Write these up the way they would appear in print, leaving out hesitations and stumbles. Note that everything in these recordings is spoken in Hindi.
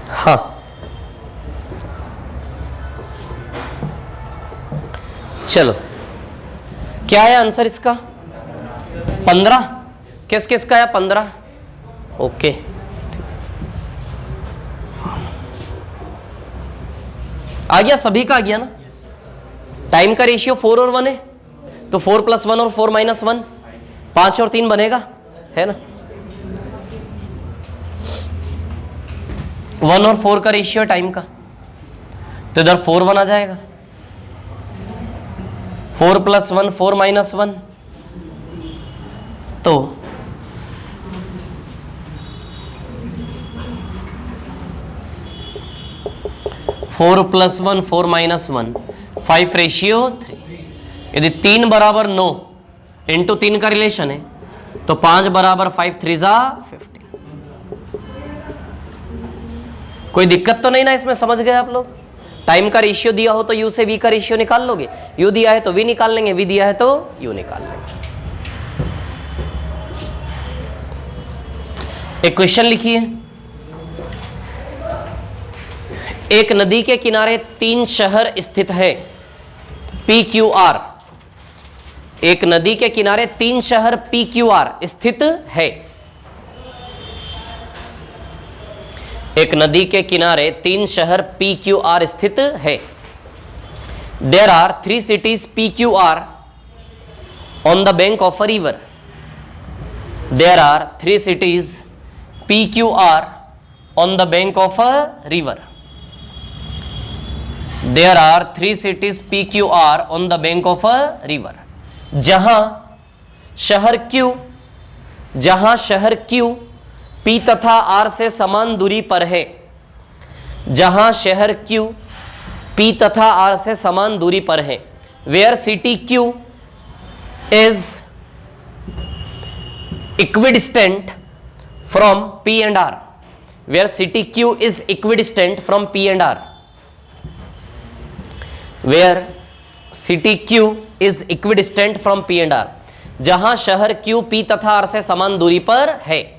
हाँ, चलो क्या है आंसर इसका? 15। किस किस का है 15? ओके, आ गया, सभी का आ गया ना। टाइम का रेशियो 4 और 1 है, तो 4 + 1 और 4 - 1, 5 और 3 बनेगा, है ना। 1 और 4 का रेशियो टाइम का, तो इधर 4 1 आ जाएगा। 4 + 1 4 - 1, तो 4 + 1 4 - 1, 5 रेशियो 3। यदि 3 = 9 इंटू 3 का रिलेशन है, तो 5 = 5, 3 = 15। कोई दिक्कत तो नहीं ना इसमें? समझ गए आप लोग? टाइम का रेशियो दिया हो तो यू से वी का रेशियो निकाल लोगे, यू दिया है तो वी निकाल लेंगे, वी दिया है तो यू निकाल लेंगे। एक क्वेश्चन लिखिए। एक नदी के किनारे 3 शहर स्थित है, PQR। एक नदी के किनारे 3 शहर PQR स्थित है। एक नदी के किनारे 3 शहर PQR स्थित है। There are 3 cities PQR on the bank of a river. There are 3 cities PQR on the bank of a river. There are 3 cities PQR on the bank of a river. जहां शहर Q P तथा R से समान दूरी पर है। जहां शहर Q P तथा R से समान दूरी पर है। Where city Q is equidistant from P and R. Where city Q is equidistant from P and R. Where city Q is equidistant from P and R. जहां शहर Q P तथा R से समान दूरी पर है।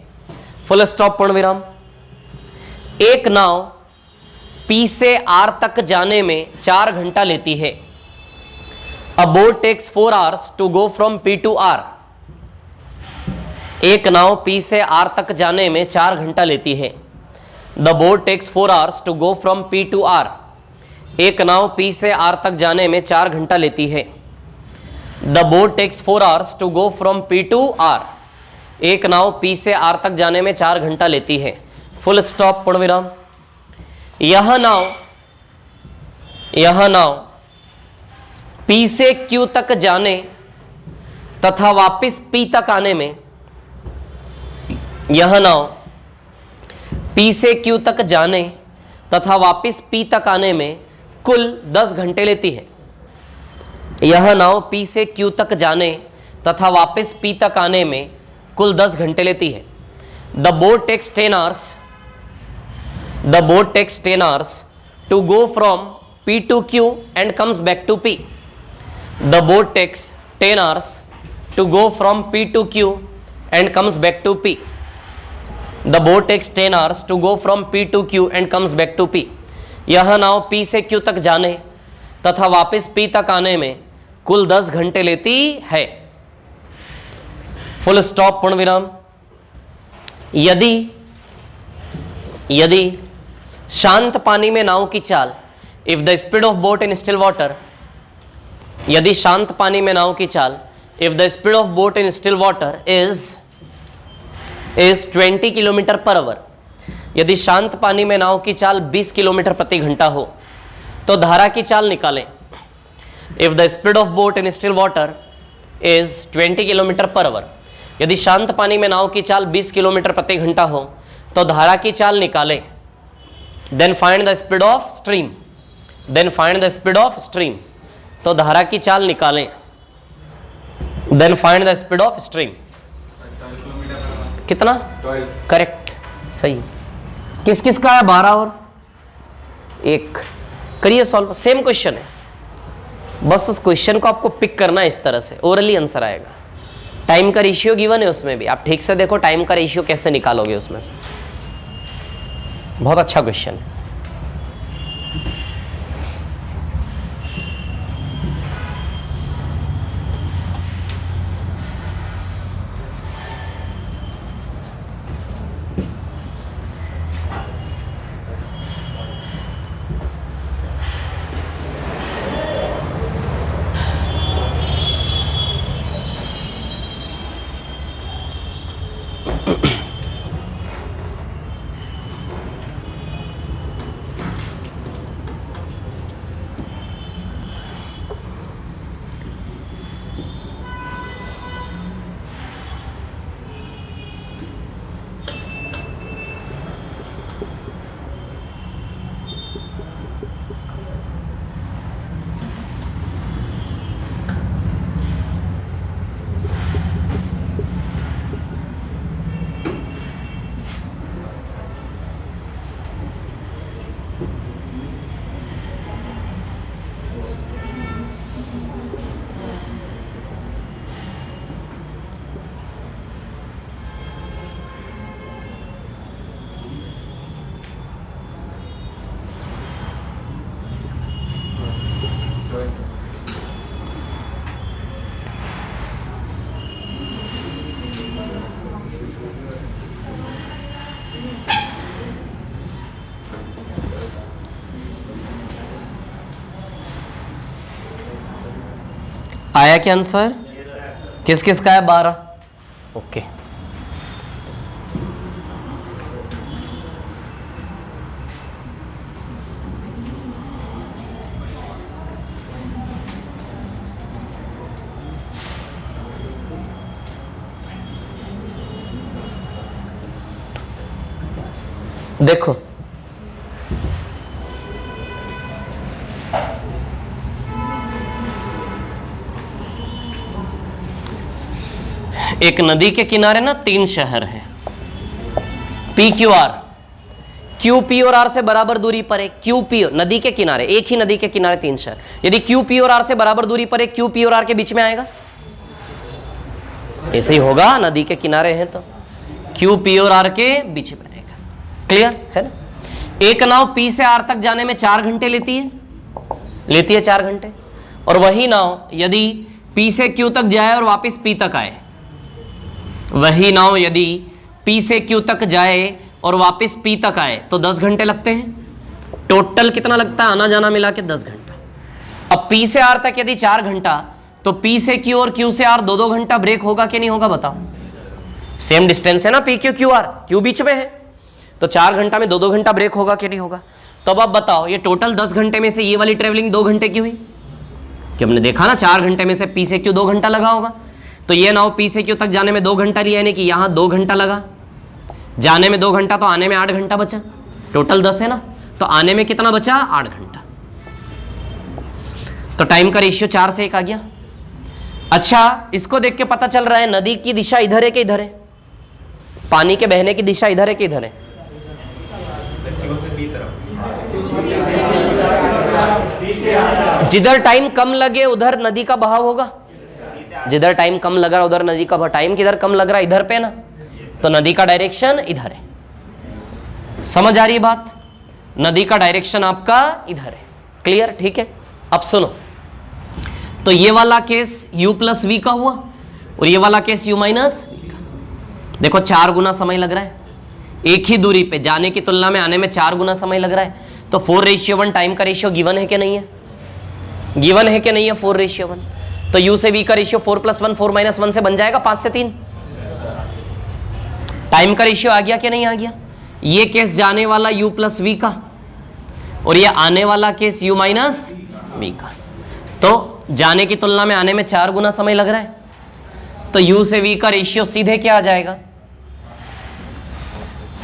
फुल स्टॉप, पूर्ण विराम। एक नाव P से R तक जाने में 4 घंटा लेती है। A boat takes 4 hours to go from P to R. एक नाव P से R तक जाने में 4 घंटा लेती है। The boat takes 4 hours to go from P to R. एक नाव P से R तक जाने में 4 घंटा लेती है। The boat takes 4 hours to go from P to R. एक नाव P से R तक जाने में 4 घंटा लेती है। फुल स्टॉप, पूर्ण विराम। यह नाव P से Q तक जाने तथा वापस P तक आने में, यह नाव P से Q तक जाने तथा वापस P तक आने में कुल 10 घंटे लेती है। यह नाव P से Q तक जाने तथा वापस P तक आने में कुल 10 घंटे लेती है। The boat takes 10 hours. The boat takes 10 hours to go from P to Q and comes back to P. The boat takes 10 hours to go from P to Q and comes back to P. The boat takes 10 hours to go from P to Q and comes back to P. यह नाव P से Q तक जाने तथा वापस P तक आने में कुल 10 घंटे लेती है। फुल स्टॉप, पूर्ण विराम। यदि शांत पानी में नाव की चाल, if the speed of boat in still water, यदि शांत पानी में नाव की चाल, if the speed of boat in still water is 20 kilometre per hour, यदि शांत पानी में नाव की चाल 20 किलोमीटर प्रति घंटा हो, तो धारा की चाल निकालें। If the speed of boat in still water is 20 kilometre per hour, यदि शांत पानी में नाव की चाल 20 किलोमीटर प्रति घंटा हो, तो धारा की चाल निकालें। Then find the speed of stream. Then find the speed of stream, तो धारा की चाल निकालें। Then find the speed of stream. कितना? 12। करेक्ट, सही। किस किस का है? 12 और 1। करिए सॉल्व। सेम क्वेश्चन है, बस उस क्वेश्चन को आपको पिक करना है इस तरह से, ओरली आंसर आएगा। टाइम का रेशियो गिवन है उसमें भी, आप ठीक से देखो टाइम का रेशियो कैसे निकालोगे उसमें से। बहुत अच्छा क्वेश्चन है। आया क्या आंसर? किस किस का है? 12। ओके, देखो एक नदी के किनारे ना 3 शहर हैं, P Q R. Q P और आर से बराबर दूरी पर है। क्यू पी नदी के किनारे, एक ही नदी के किनारे 3 शहर। यदि क्यू पी और आर से बराबर दूरी पर है, क्यू पी और आर के बीच में आएगा? ऐसे ही होगा, नदी के किनारे हैं तो क्यू पी और आर के बीच में आएगा। क्लियर है ना? एक नाव पी से आर तक जाने में 4 घंटे लेती है 4 घंटे। और वही नाव यदि पी से क्यू तक जाए और वापस पी तक आए, वही नाव यदि पी से क्यू तक जाए और वापस पी तक आए तो 10 घंटे लगते हैं। टोटल कितना लगता है आना जाना मिला के? 10 घंटा। अब पी से आर तक यदि 4 घंटा, तो पी से क्यू और क्यू से आर 2-2 घंटा ब्रेक होगा कि नहीं होगा? बताओ, सेम डिस्टेंस है ना P Q Q R, Q बीच में है, तो 4 घंटा में 2-2 घंटा ब्रेक होगा कि नहीं होगा? तो अब आप बताओ, ये टोटल 10 घंटे में से ये वाली ट्रेवलिंग 2 घंटे की हुई, कि हमने देखा ना 4 घंटे में से पी से क्यू 2 घंटा लगा होगा। तो ये नाव पी से क्यू तक जाने में 2 घंटा लिया, यानी कि यहाँ 2 घंटा लगा, जाने में 2 घंटा, तो आने में 8 घंटा बचा। टोटल 10 है ना, तो आने में कितना बचा? 8 घंटा। तो टाइम का रेशियो 4 से 1 आ गया। अच्छा, इसको देख के पता चल रहा है नदी की दिशा इधर है कि इधर है? पानी के बहने की दिशा इधर है कि इधर है? जिधर टाइम कम लगे उधर नदी का बहाव होगा, जिधर टाइम कम लग रहा उधर नदी का बहाव। टाइम किधर कम लग रहा है? इधर पे ना, तो नदी का डायरेक्शन इधर है। समझ आ रही है बात? नदी का डायरेक्शन आपका इधर है। क्लियर? ठीक है। अब सुनो, तो ये वाला केस u प्लस वी का हुआ और ये वाला केस u माइनस वी का। देखो 4 गुना समय लग रहा है, एक ही दूरी पे जाने की तुलना में आने में 4 गुना समय लग रहा है। तो 4:1 टाइम का रेशियो गिवन है कि नहीं है? गिवन है कि नहीं है? 4:1। तो u से v का रेशियो 4 + 1 4 - 1 से बन जाएगा 5 से 3। टाइम का रेशियो आ गया कि नहीं आ गया? ये केस जाने वाला u प्लस वी का और ये आने वाला केस u माइनस वी का। तो जाने की तुलना में आने में 4 गुना समय लग रहा है, तो u से v का रेशियो सीधे क्या आ जाएगा?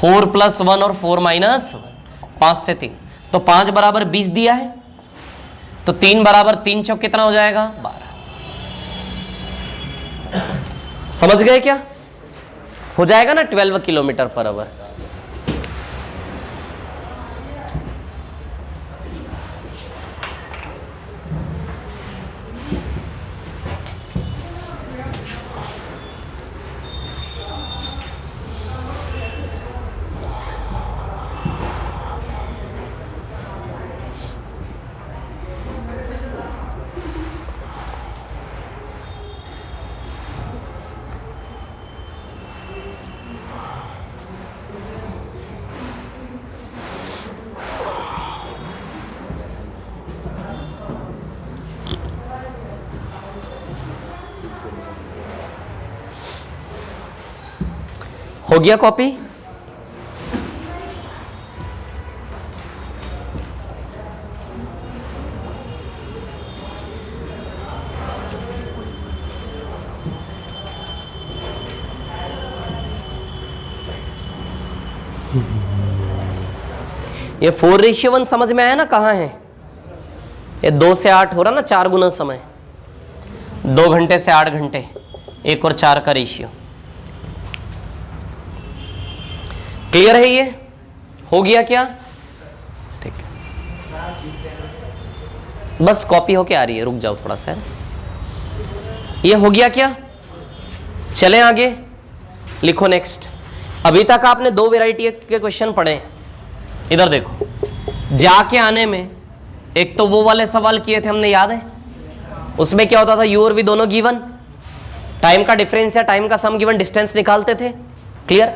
4 + 1 और 4 - 1, 5 से 3। तो 5 = 20 दिया है, तो 3 = 3 चौक कितना हो जाएगा? 12। समझ गए क्या? हो जाएगा ना 12 km/h। हो गया कॉपी? ये 4:1 समझ में आया ना? कहाँ है ये? 2 से 8 हो रहा ना, 4 गुना समय, 2 घंटे से 8 घंटे, 1 और 4 का रेशियो। क्लियर है? ये हो गया क्या? ठीक है, बस कॉपी होके आ रही है, रुक जाओ थोड़ा सा। ये हो गया क्या? चलें आगे, लिखो नेक्स्ट। अभी तक आपने 2 वैरायटी के क्वेश्चन पढ़े। इधर देखो, जाके आने में एक तो वो वाले सवाल किए थे हमने, याद है? उसमें क्या होता था, यू और वी दोनों गिवन, टाइम का डिफरेंस या टाइम का सम गिवन, डिस्टेंस निकालते थे। क्लियर?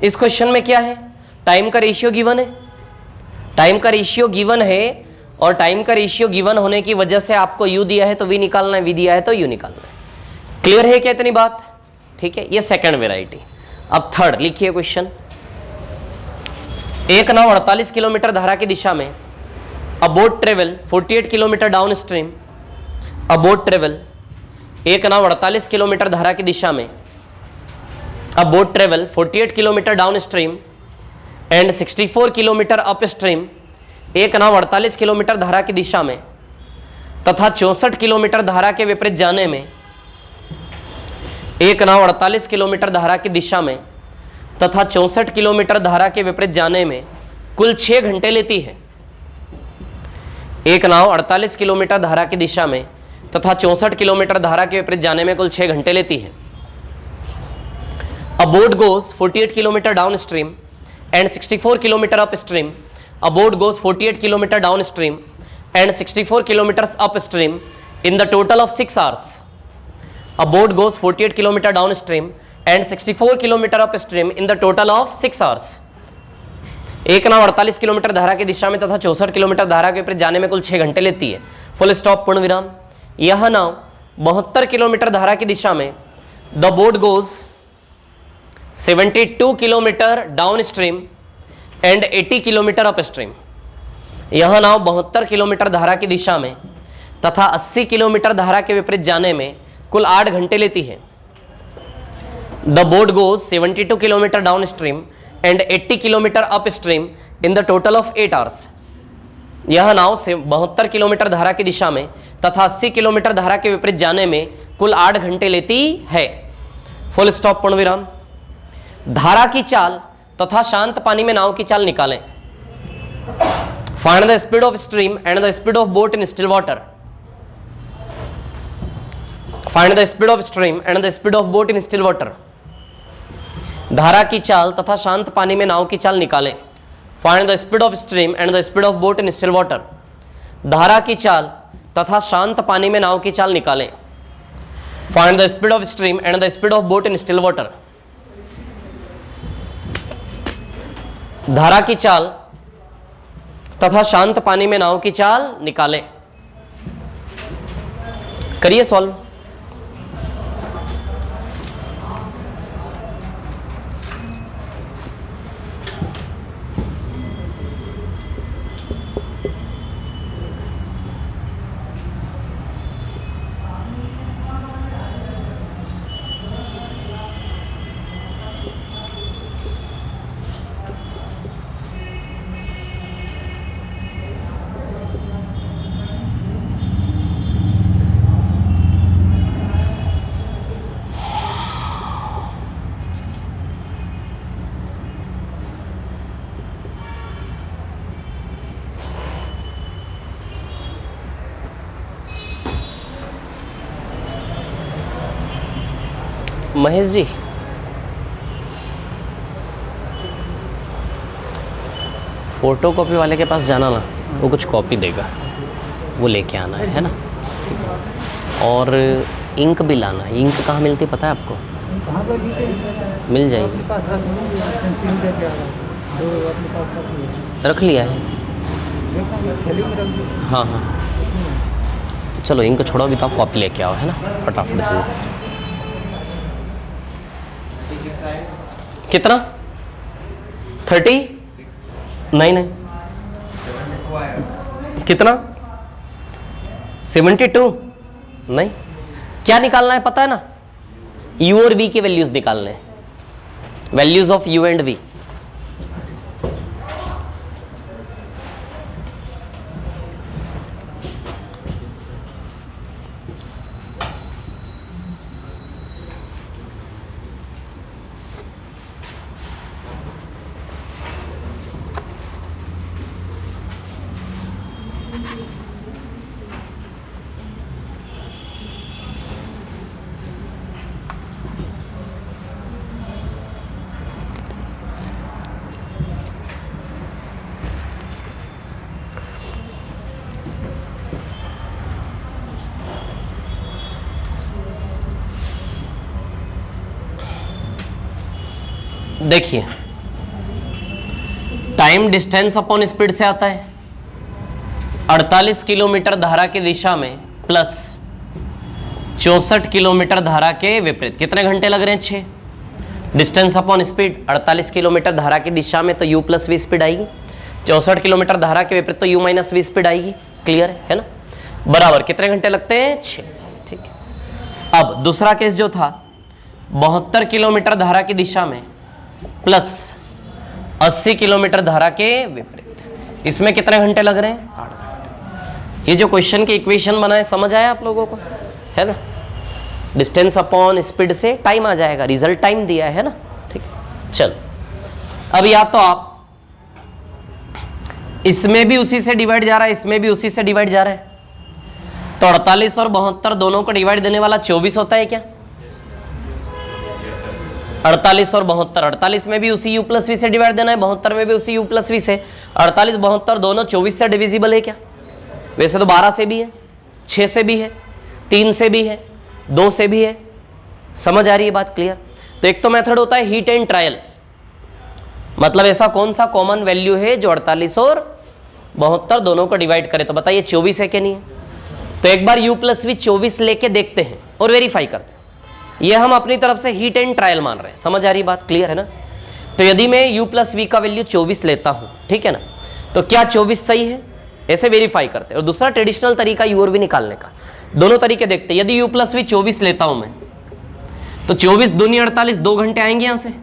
इस क्वेश्चन में क्या है, टाइम का रेशियो गिवन है। टाइम का रेशियो गिवन है और टाइम का रेशियो गिवन होने की वजह से आपको यू दिया है तो वी निकालना है, वी दिया है तो यू निकालना है। क्लियर है क्या इतनी बात? ठीक है, ये सेकंड वेराइटी। अब थर्ड लिखिए क्वेश्चन। एक नाव 48 किलोमीटर धारा की दिशा में, अ boat travel 48 kilometre down stream, अ बोट ट्रेवल, एक नाव 48 किलोमीटर धारा की दिशा में, अ boat travel 48 kilometre down stream and 64 kilometre up stream, एक नाव 48 किलोमीटर धारा की दिशा में तथा 64 किलोमीटर धारा के विपरीत जाने में, एक नाव 48 किलोमीटर धारा की दिशा में तथा 64 किलोमीटर धारा के विपरीत जाने में कुल 6 घंटे लेती है। एक नाव 48 किलोमीटर धारा की दिशा में तथा 64 किलोमीटर धारा के विपरीत जाने में कुल 6 घंटे लेती है। अ boat goes 48 kilometre down stream and 64 kilometre up stream, a boat goes 48 kilometre down stream and 64 kilometre up stream in the total of 6 hours. A boat goes 48 kilometer downstream and 64 kilometer upstream in the total of 6 hours. एक नाव 48 किलोमीटर धारा की दिशा में तथा 64 किलोमीटर धारा के ऊपर जाने में कुल 6 घंटे लेती है। फुल स्टॉप, पूर्ण विराम। यह नाव 72 किलोमीटर धारा की दिशा में, the boat goes 72 kilometre down stream and 80 kilometre up stream. यह नाव 72 किलोमीटर धारा की दिशा में तथा 80 किलोमीटर धारा के विपरीत जाने में कुल 8 घंटे लेती है। The boat goes 72 kilometre down stream and 80 kilometre up stream in the total of 8 hours. यह नाव 72 किलोमीटर धारा की दिशा में तथा 80 किलोमीटर धारा के विपरीत जाने में कुल 8 घंटे लेती है। फुल स्टॉप, पूर्ण विराम। धारा की चाल तथा शांत पानी में नाव की चाल निकालें। Find the speed of stream and the speed of boat in still water. Find the speed of stream and the speed of boat in still water. धारा की चाल तथा शांत पानी में नाव की चाल निकालें। Find the speed of stream and the speed of boat in still water. धारा की चाल तथा शांत पानी में नाव की चाल निकालें। Find the speed of stream and the speed of boat in still water. धारा की चाल तथा शांत पानी में नाव की चाल निकालें। करिए solve. Mahesh ji, photo copy वाले के पास जाना ना, वो कुछ कॉपी देगा, वो लेके आना है ना। और इंक भी लाना है। इंक कहाँ मिलती पता है आपको? मिल जाएगी। रख लिया है? हाँ हाँ, चलो इंक छोड़ो, अभी तो आप कॉपी लेके आओ, है ना, फटाफट जल्दी से। कितना 30 नहीं कितना 72 नहीं। क्या निकालना है पता है ना, u और v के वैल्यूज निकालने हैं, values of u and v। देखिए टाइम डिस्टेंस अपॉन स्पीड से आता है 48 किलोमीटर धारा की दिशा में प्लस 64 किलोमीटर धारा के विपरीत। कितने घंटे लग रहे हैं? 6। डिस्टेंस अपॉन स्पीड 48 किलोमीटर धारा की दिशा में तो u प्लस वी स्पीड आएगी, 64 किलोमीटर धारा के विपरीत तो u माइनस वी स्पीड आएगी। क्लियर है ना? बराबर कितने घंटे लगते हैं? 6। ठीक है। अब दूसरा केस जो था 72 किलोमीटर धारा की दिशा में प्लस 80 किलोमीटर धारा के विपरीत, इसमें कितने घंटे लग रहे हैं? 8 घंटे। ये जो क्वेश्चन की इक्वेशन बनाए समझ आया आप लोगों को, है ना? डिस्टेंस अपॉन स्पीड से टाइम आ जाएगा, रिजल्ट टाइम दिया है ना? ठीक है। चल अब या तो आप इसमें भी उसी से डिवाइड जा रहा है, इसमें भी उसी से डिवाइड जा रहा है, तो 48 और 72 दोनों को डिवाइड देने वाला 24 होता है क्या? 48 और 72, 48 में भी उसी u प्लस वी से डिवाइड देना है, 72 में भी उसी u प्लस वी से। 48 72 दोनों 24 से डिविजिबल है क्या? वैसे तो 12 से भी है, 6 से भी है, 3 से भी है, 2 से भी है। समझ आ रही है बात? क्लियर? तो एक तो मेथड होता है हीट एंड ट्रायल, मतलब ऐसा कौन सा कॉमन वैल्यू है जो 48 और 72 दोनों को डिवाइड करे, तो बताइए 24 है कि नहीं है? तो एक बार u प्लस वी 24 लेके देखते हैं और वेरीफाई करते हैं। ये हम अपनी तरफ से हीट एंड ट्रायल मान रहे हैं। समझ आ रही बात? क्लियर है ना? तो यदि मैं u प्लस वी का वैल्यू 24 लेता हूं, ठीक है ना, तो क्या 24 सही है? ऐसे वेरीफाई करते हैं। और दूसरा ट्रेडिशनल तरीका u और v निकालने का, दोनों तरीके देखते हैं। यदि u प्लस वी 24 लेता हूं मैं, तो 24 दूनी 48, 2 घंटे आएंगे यहां से,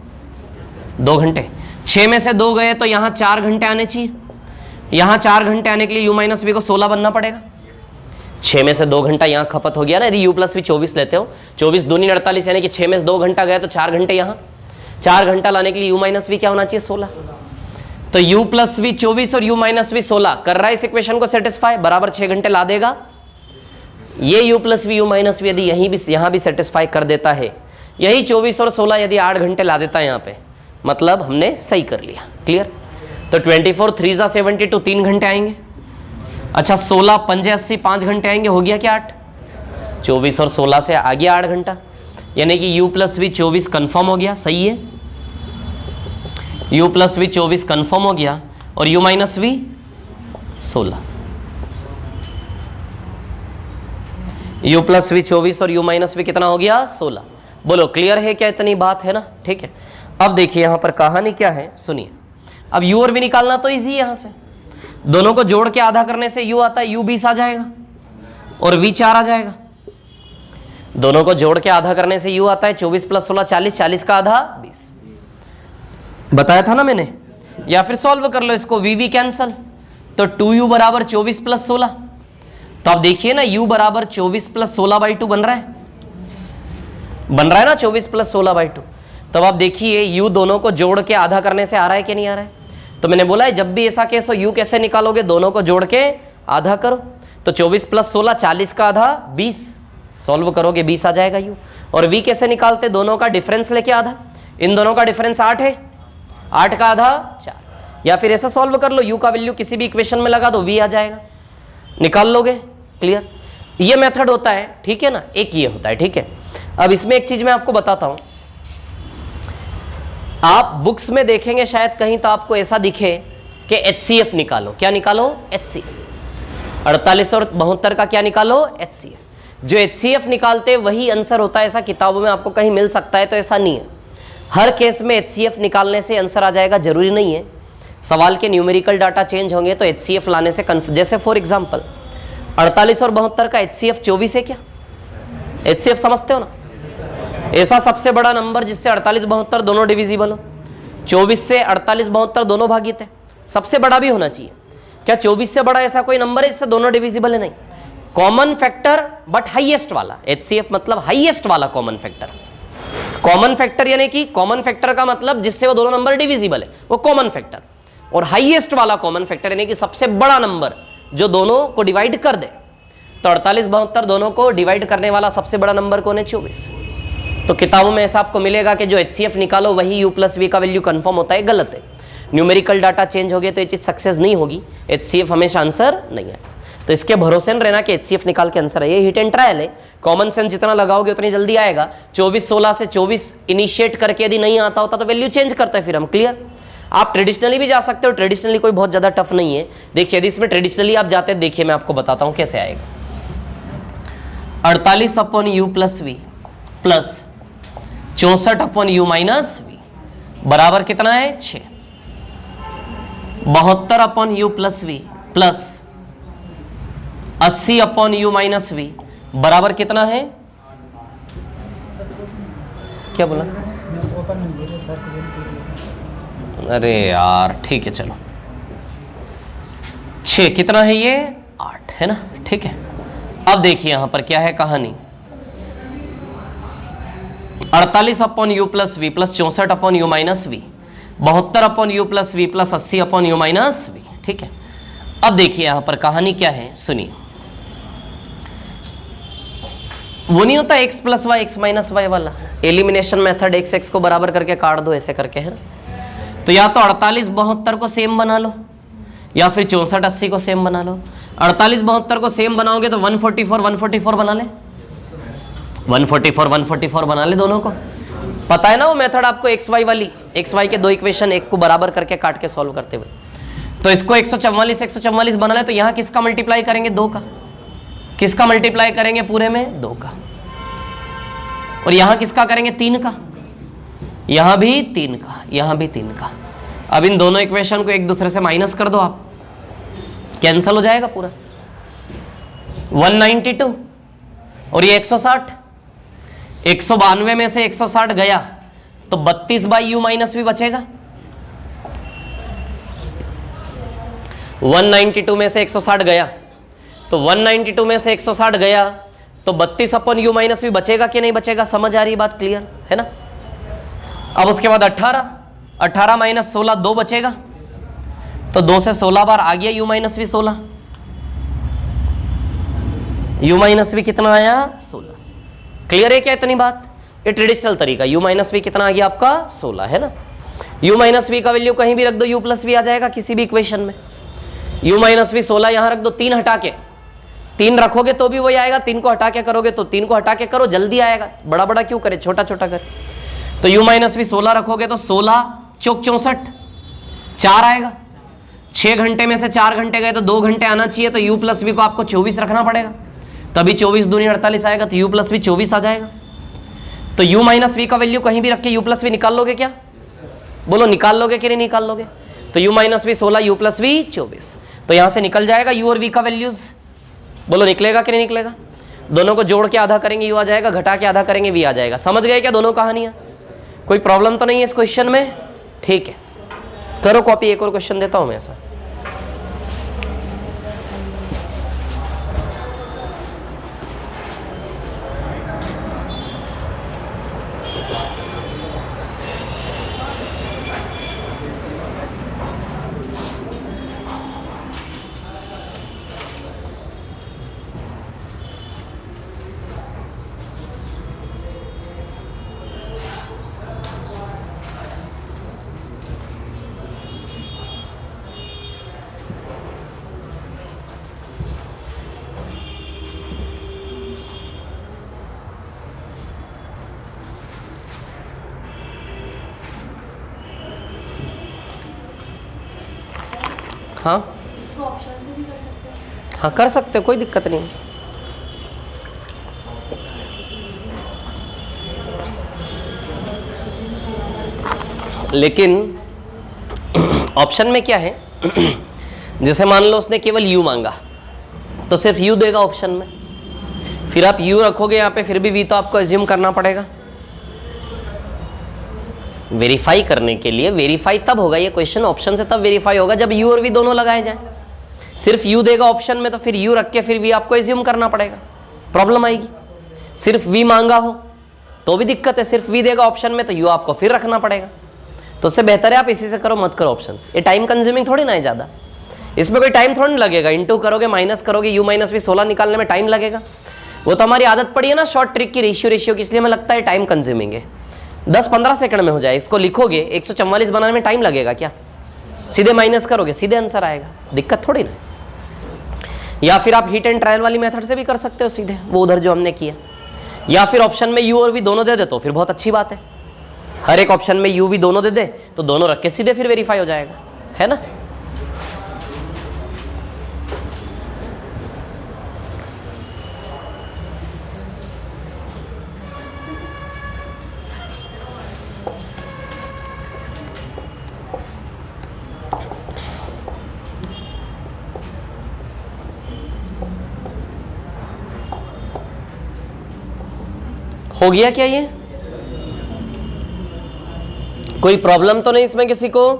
2 घंटे। 6 में से 2 गए तो यहां 4 घंटे आने चाहिए, यहां 4 घंटे आने के लिए u माइनस वी को 16 बनना पड़ेगा। 6 में से 2 घंटा यहाँ खपत हो गया ना, यदि u प्लस वी 24 लेते हो, 24 दूनी 48, यानी कि 6 में से 2 घंटा गया तो 4 घंटे यहाँ, 4 घंटा लाने के लिए u माइनस वी क्या होना चाहिए? 16। तो u प्लस वी 24 और u माइनस वी 16 कर रहा है इस इक्वेशन को सेटिस्फाई, बराबर 6 घंटे ला देगा। ये u plus V u minus V यदि यहाँ भी सेटिस्फाई कर देता है, यही 24 और 16 यदि 8 घंटे ला देता है यहाँ पे, मतलब हमने सही कर लिया। क्लियर? तो 24 3 × 72, 3 घंटे आएंगे। अच्छा 16 5 80, 5 घंटे आएंगे, हो गया क्या 8? 24 और 16 से आ गया 8 घंटा, यानी कि u प्लस वी 24 कन्फर्म हो गया। सही है, u प्लस वी 24 कन्फर्म हो गया और u minus V 16, u plus V 24 और u माइनस वी कितना हो गया? 16। बोलो क्लियर है क्या? इतनी बात है ना? ठीक है। अब देखिए यहां पर कहानी क्या है, सुनिए। अब u और v निकालना तो इजी है, यहां से दोनों को जोड़ के आधा करने से u आता है, u 20 आ जाएगा और v 4 आ जाएगा। दोनों को जोड़ के आधा करने से u आता है 24 प्लस 16 40, 40 का आधा 20, बताया था ना मैंने। या फिर सॉल्व कर लो इसको, v कैंसल, तो 2u बराबर 24 प्लस 16। तो आप देखिए ना u बराबर 24 प्लस 16/2 बन रहा है, बन रहा है ना 24 प्लस 16/2। तब आप देखिए u दोनों को जोड़ के आधा करने से आ रहा है कि नहीं आ रहा है? तो मैंने बोला है जब भी ऐसा केस हो u कैसे निकालोगे? दोनों को जोड़ के आधा करो। तो 24 प्लस 16 40 का आधा 20, सॉल्व करोगे 20 आ जाएगा u। और v कैसे निकालते? दोनों का डिफरेंस लेके आधा, इन दोनों का डिफरेंस 8 है, 8 का आधा 4। या फिर ऐसा सॉल्व कर लो, u का वैल्यू किसी भी इक्वेशन में लगा दो, v आ जाएगा, निकाल लोगे। क्लियर? ये मेथड होता है, ठीक है ना? एक ये होता है, ठीक है। अब इसमें एक चीज मैं आपको बताता हूं, आप बुक्स में देखेंगे शायद कहीं तो आपको ऐसा दिखे कि HCF निकालो। क्या निकालो? HCF। 48 और 72 का क्या निकालो? HCF। जो HCF निकालते वही आंसर होता है, ऐसा किताबों में आपको कहीं मिल सकता है, तो ऐसा नहीं है। हर केस में HCF निकालने से आंसर आ जाएगा जरूरी नहीं है, सवाल के न्यूमेरिकल डाटा चेंज होंगे तो HCF लाने से जैसे फॉर एग्जांपल 48 और 72 का HCF 24 है क्या? HCF समझते हो ना? ऐसा सबसे बड़ा नंबर जिससे 48 72 दोनों डिविजिबल हो, 24 से 48 72 दोनों भागित है, सबसे बड़ा भी होना चाहिए। क्या 24 से बड़ा ऐसा कोई नंबर है जिससे दोनों डिविजिबल है? नहीं। कॉमन फैक्टर बट हाईएस्ट वाला, HCF मतलब हाईएस्ट वाला कॉमन फैक्टर। कॉमन फैक्टर यानी कि कॉमन फैक्टर का मतलब जिससे वो दोनों नंबर डिविजिबल है वो कॉमन फैक्टर, और हाईएस्ट वाला कॉमन फैक्टर यानी कि सबसे बड़ा नंबर जो दोनों को डिवाइड कर दे। तो 48 72 दोनों को डिवाइड करने वाला सबसे बड़ा नंबर कौन है? 24। तो किताबों में ऐसा आपको मिलेगा कि जो HCF निकालो वही U+V का वैल्यू कंफर्म होता है, गलत है। न्यूमेरिकल डाटा चेंज हो गया तो ये चीज सक्सेस नहीं होगी, HCF हमेशा आंसर नहीं आएगा। तो इसके भरोसे न रहना कि HCF निकाल के आंसर है, ये हिट एंड ट्रायल है। कॉमन सेंस जितना लगाओगे उतनी जल्दी आएगा। 24 16 से 24 इनिशिएट करके यदि नहीं आता होता तो वैल्यू चेंज करते हैं फिर हम। क्लियर? आप ट्रेडिशनली भी जा सकते हो, ट्रेडिशनली कोई बहुत ज्यादा टफ नहीं है। देखिए यदि इसमें ट्रेडिशनली आप जाते हैं, देखिए मैं आपको बताता हूं कैसे आएगा। 48/U+V प्लस 64/U-V बराबर कितना है? 6। 72/U+V प्लस 80/U-V बराबर कितना है? क्या बोला? अरे यार ठीक है चलो, 6 कितना है ये? 8 है ना? ठीक है। अब देखिए यहां पर क्या है कहानी। 48/U+V plus 64/U-V 72/U+V plus 80/U-V। ठीक है। अब देखिए यहां पर कहानी क्या है, सुनिए। वो नहीं होता x + y x - y वाला एलिमिनेशन मेथड, x को बराबर करके काट दो ऐसे करके, है ना? तो या तो 48 72 को सेम बना लो या फिर 64 80 को सेम बना लो। 48 72 को सेम बनाओगे तो 144 144 बना ले, 144 144 बना ले दोनों को। पता है ना वो मेथड आपको XY वाली, XY के दो इक्वेशन एक को बराबर करके काट के सॉल्व करते हुए। तो इसको 144 144 बना ले, तो यहां किसका मल्टीप्लाई करेंगे? 2 का। किसका मल्टीप्लाई करेंगे पूरे में? 2 का। और यहां किसका करेंगे? 3 का। यहां भी 3 का, यहां भी 3 का। अब इन दोनों इक्वेशन को एक दूसरे से माइनस कर दो आप, कैंसल हो जाएगा पूरा। 192 और ये 160, 192 में से 160 गया तो 32/U-V बचेगा। 192 में से 160 गया तो 192 में से 160 गया तो 32/U-V बचेगा कि नहीं बचेगा? समझ आ रही बात? क्लियर है ना? अब उसके बाद 18 - 16 2 बचेगा, तो 2 से 16 बार आ गया U-V 16। U-V कितना आया? 16। क्लियर है क्या इतनी बात? ये ट्रेडिशनल तरीका। U-V कितना आ गया आपका? 16 है ना? U-V का वैल्यू कहीं भी रख दो, U+V आ जाएगा किसी भी इक्वेशन में। U-V 16 यहां रख दो, 3 हटा के, 3 रखोगे तो भी वही आएगा, 3 को हटा के करोगे तो 3 को हटा के करो, जल्दी आएगा। बड़ा बड़ा क्यों करे, छोटा छोटा कर। तो U-V 16 रखोगे तो 16 चौक 64, 4 आएगा। 6 घंटे में से 4 घंटे गए तो 2 घंटे आना चाहिए, तो U+V को आपको 24 रखना पड़ेगा, तभी 24 दूनी 48 आएगा, तो U+V 24 आ जाएगा। तो U-V का वैल्यू कहीं भी रख के U+V निकाल लोगे क्या? बोलो निकाल लोगे कि नहीं निकाल लोगे? तो U-V 16 U+V 24, तो यहां से निकल जाएगा U और V का वैल्यूज। बोलो निकलेगा कि नहीं निकलेगा? दोनों को जोड़ के आधा करेंगे U आ जाएगा, घटा के आधा करेंगे V आ जाएगा। समझ गए क्या दोनों कहानियां? कोई प्रॉब्लम तो नहीं है इस क्वेश्चन में? ठीक है, करो कॉपी, एक और क्वेश्चन देता हूं मैं ऐसा। हाँ इसको ऑप्शन से भी कर सकते हैं। हाँ कर सकते हो, कोई दिक्कत नहीं। लेकिन ऑप्शन में क्या है, जैसे मान लो उसने केवल u मांगा तो सिर्फ u देगा ऑप्शन में, फिर आप u रखोगे यहाँ पे, फिर भी v तो आपको एज्यूम करना पड़ेगा। वेरीफाई करने के लिए, वेरीफाई तब होगा ये क्वेश्चन ऑप्शन से तब वेरीफाई होगा जब u और v दोनों लगाए जाएं। सिर्फ u देगा ऑप्शन में तो फिर u रख के फिर v आपको एज्यूम करना पड़ेगा, प्रॉब्लम आएगी। सिर्फ v मांगा हो तो भी दिक्कत है, सिर्फ v देगा ऑप्शन में तो u आपको फिर रखना पड़ेगा। तो उससे बेहतर है आप इसी से करो, मत करो ऑप्शन से। ये टाइम कंज्यूमिंग थोड़ी ना है ज़्यादा, इसमें कोई टाइम थोड़ा नहीं लगेगा। इंटू करोगे, माइनस करोगे, u माइनस v 16 निकालने में टाइम लगेगा। वो तो हमारी आदत पड़ी है ना शॉर्ट ट्रिक की, रेशियो की, इसलिए हमें लगता है टाइम कंज्यूमिंग है। 10-15 सेकंड में हो जाए। इसको लिखोगे 144 बनाने में टाइम लगेगा क्या? सीधे माइनस करोगे सीधे आंसर आएगा, दिक्कत थोड़ी ना। या फिर आप हिट एंड ट्रायल वाली मेथड से भी कर सकते हो सीधे, वो उधर जो हमने किया। या फिर ऑप्शन में u और v दोनों दे दे तो फिर बहुत अच्छी बात है। हर एक ऑप्शन में u v दोनों दे दे तो दोनों रख के सीधे फिर वेरीफाई हो जाएगा, है ना। हो गया क्या ये? कोई प्रॉब्लम तो नहीं इसमें किसी को?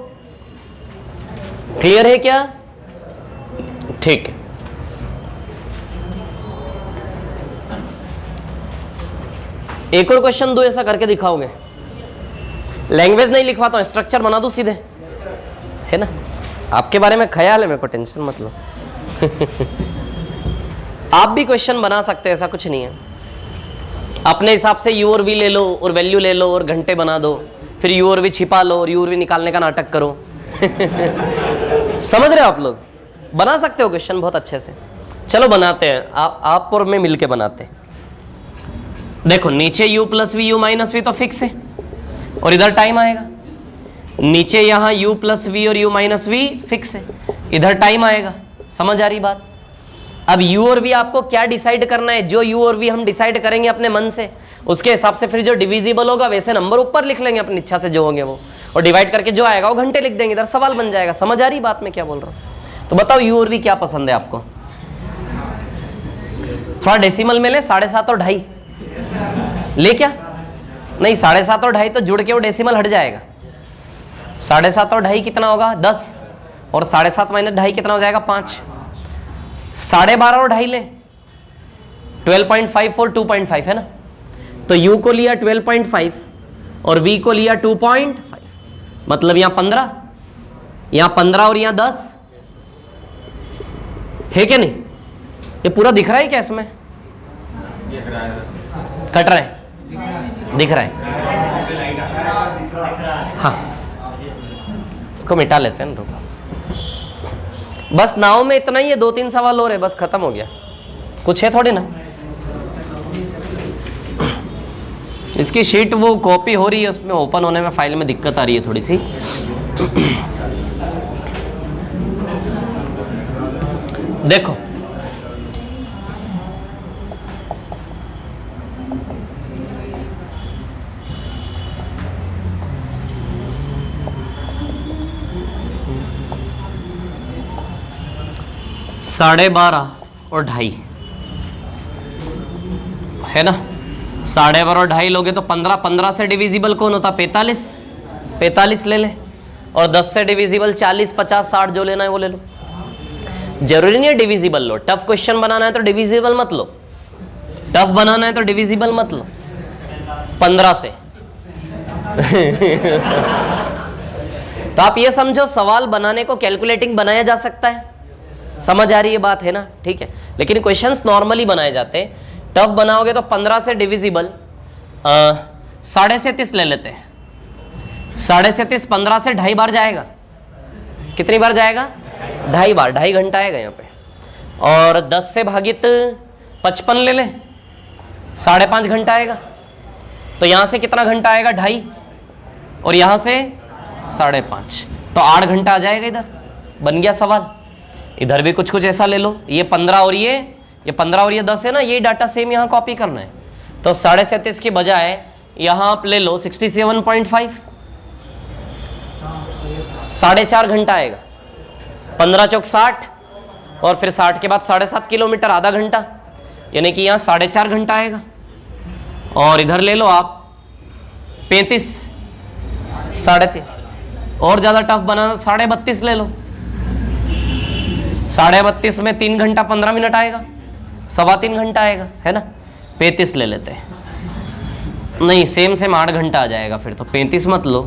क्लियर है क्या? ठीक है। एक और क्वेश्चन दो, ऐसा करके दिखाओगे? लैंग्वेज नहीं लिखवाता हूं, स्ट्रक्चर बना दूं सीधे, है ना। आपके बारे में ख्याल है, मेरे को टेंशन मत लो। आप भी क्वेश्चन बना सकते हैं, ऐसा कुछ नहीं है। अपने हिसाब से u और v ले लो और वैल्यू ले लो और घंटे बना दो, फिर u और v छिपा लो और u और v निकालने का नाटक करो। समझ रहे हो आप लोग? बना सकते हो क्वेश्चन बहुत अच्छे से। चलो बनाते हैं, आप और मैं मिलके बनाते हैं। देखो नीचे u plus v u minus v तो फिक्स है और इधर टाइम आएगा। नीचे यहाँ u प्लस v और u माइनस v फिक्स है, इधर टाइम आएगा। समझ आ रही बात? अब u और v आपको क्या डिसाइड करना है? जो u और v हम डिसाइड करेंगे अपने मन से, उसके हिसाब से फिर जो डिविजिबल होगा वैसे नंबर ऊपर लिख लेंगे अपनी इच्छा से जो होंगे वो, और डिवाइड करके जो आएगा वो घंटे लिख देंगे, इधर सवाल बन जाएगा। समझ आ रही बात मैं क्या बोल रहा हूँ? तो बताओ u और v क्या पसंद है आपको? थोड़ा डेसिमल में ले, 7.5 और 2.5 ले क्या? नहीं, 7.5 और 2.5 तो जुड़ के वो डेसिमल हट जाएगा। 7.5 और 2.5 कितना होगा? 10, और 7.5 माइनस 2.5 कितना हो जाएगा? 5। 12.5 और 2.5 ले, 12.5 और 2.5 है ना। तो u को लिया 12.5 और v को लिया 2.5, मतलब यहाँ 15, यहाँ 15 और यहाँ 10 है क्या? नहीं, ये पूरा दिख रहा है क्या इसमें? कट रहा है, दिख रहा है। हाँ, इसको मिटा लेते हैं। रुको, बस नाव में इतना ही है, 2-3 सवाल और है, बस खत्म हो गया। कुछ है थोड़ी ना। इसकी शीट वो कॉपी हो रही है, उसमें ओपन होने में फाइल में दिक्कत आ रही है थोड़ी सी। देखो साढ़े 12 और 2.5 है ना। 12.5 और 2.5 लोगे तो 15 से डिविजिबल कौन होता? 45 ले ले, और 10 से डिविजिबल 40, 50, 60 जो लेना है वो ले लो। जरूरी नहीं है डिविजिबल लो, टफ क्वेश्चन बनाना है तो डिविजिबल मत लो, टफ बनाना है तो डिविजिबल मत लो 15 से। तो आप ये समझो, सवाल बनाने को कैलकुलेटिंग बनाया जा सकता है। समझ आ रही है बात, है ना? ठीक है, लेकिन क्वेश्चंस नॉर्मली बनाए जाते हैं। टफ बनाओगे तो 15 से डिविजिबल 37.5 ले लेते हैं। 37.5 15 से 2.5 बार जाएगा। कितनी बार जाएगा? 2.5 बार, 2.5 घंटा आएगा यहाँ पे। और 10 से भागित 55 ले लें, 5.5 घंटा आएगा। तो यहाँ से कितना घंटा आएगा? 2.5, और यहाँ से 5.5, तो 8 घंटा आ जाएगा। इधर बन गया सवाल। इधर भी कुछ ऐसा ले लो, ये 15 और ये 15 और ये 10 है ना, ये डाटा सेम यहाँ कॉपी करना है। तो 37.5 के बजाय यहाँ आप ले लो 67.5, 4.5 घंटा आएगा। 15 चौक 60 और फिर 60 के बाद 7.5 किलोमीटर, आधा घंटा, यानी कि यहाँ 4.5 घंटा आएगा। और इधर ले लो आप 35, 3.5, और ज़्यादा टफ बनाना 32.5 ले लो। 32.5 में 3 घंटा 15 मिनट आएगा, 3.25 घंटा आएगा, है ना। 35 ले लेते हैं, नहीं सेम 8 घंटा आ जाएगा फिर तो। 35 मत लो,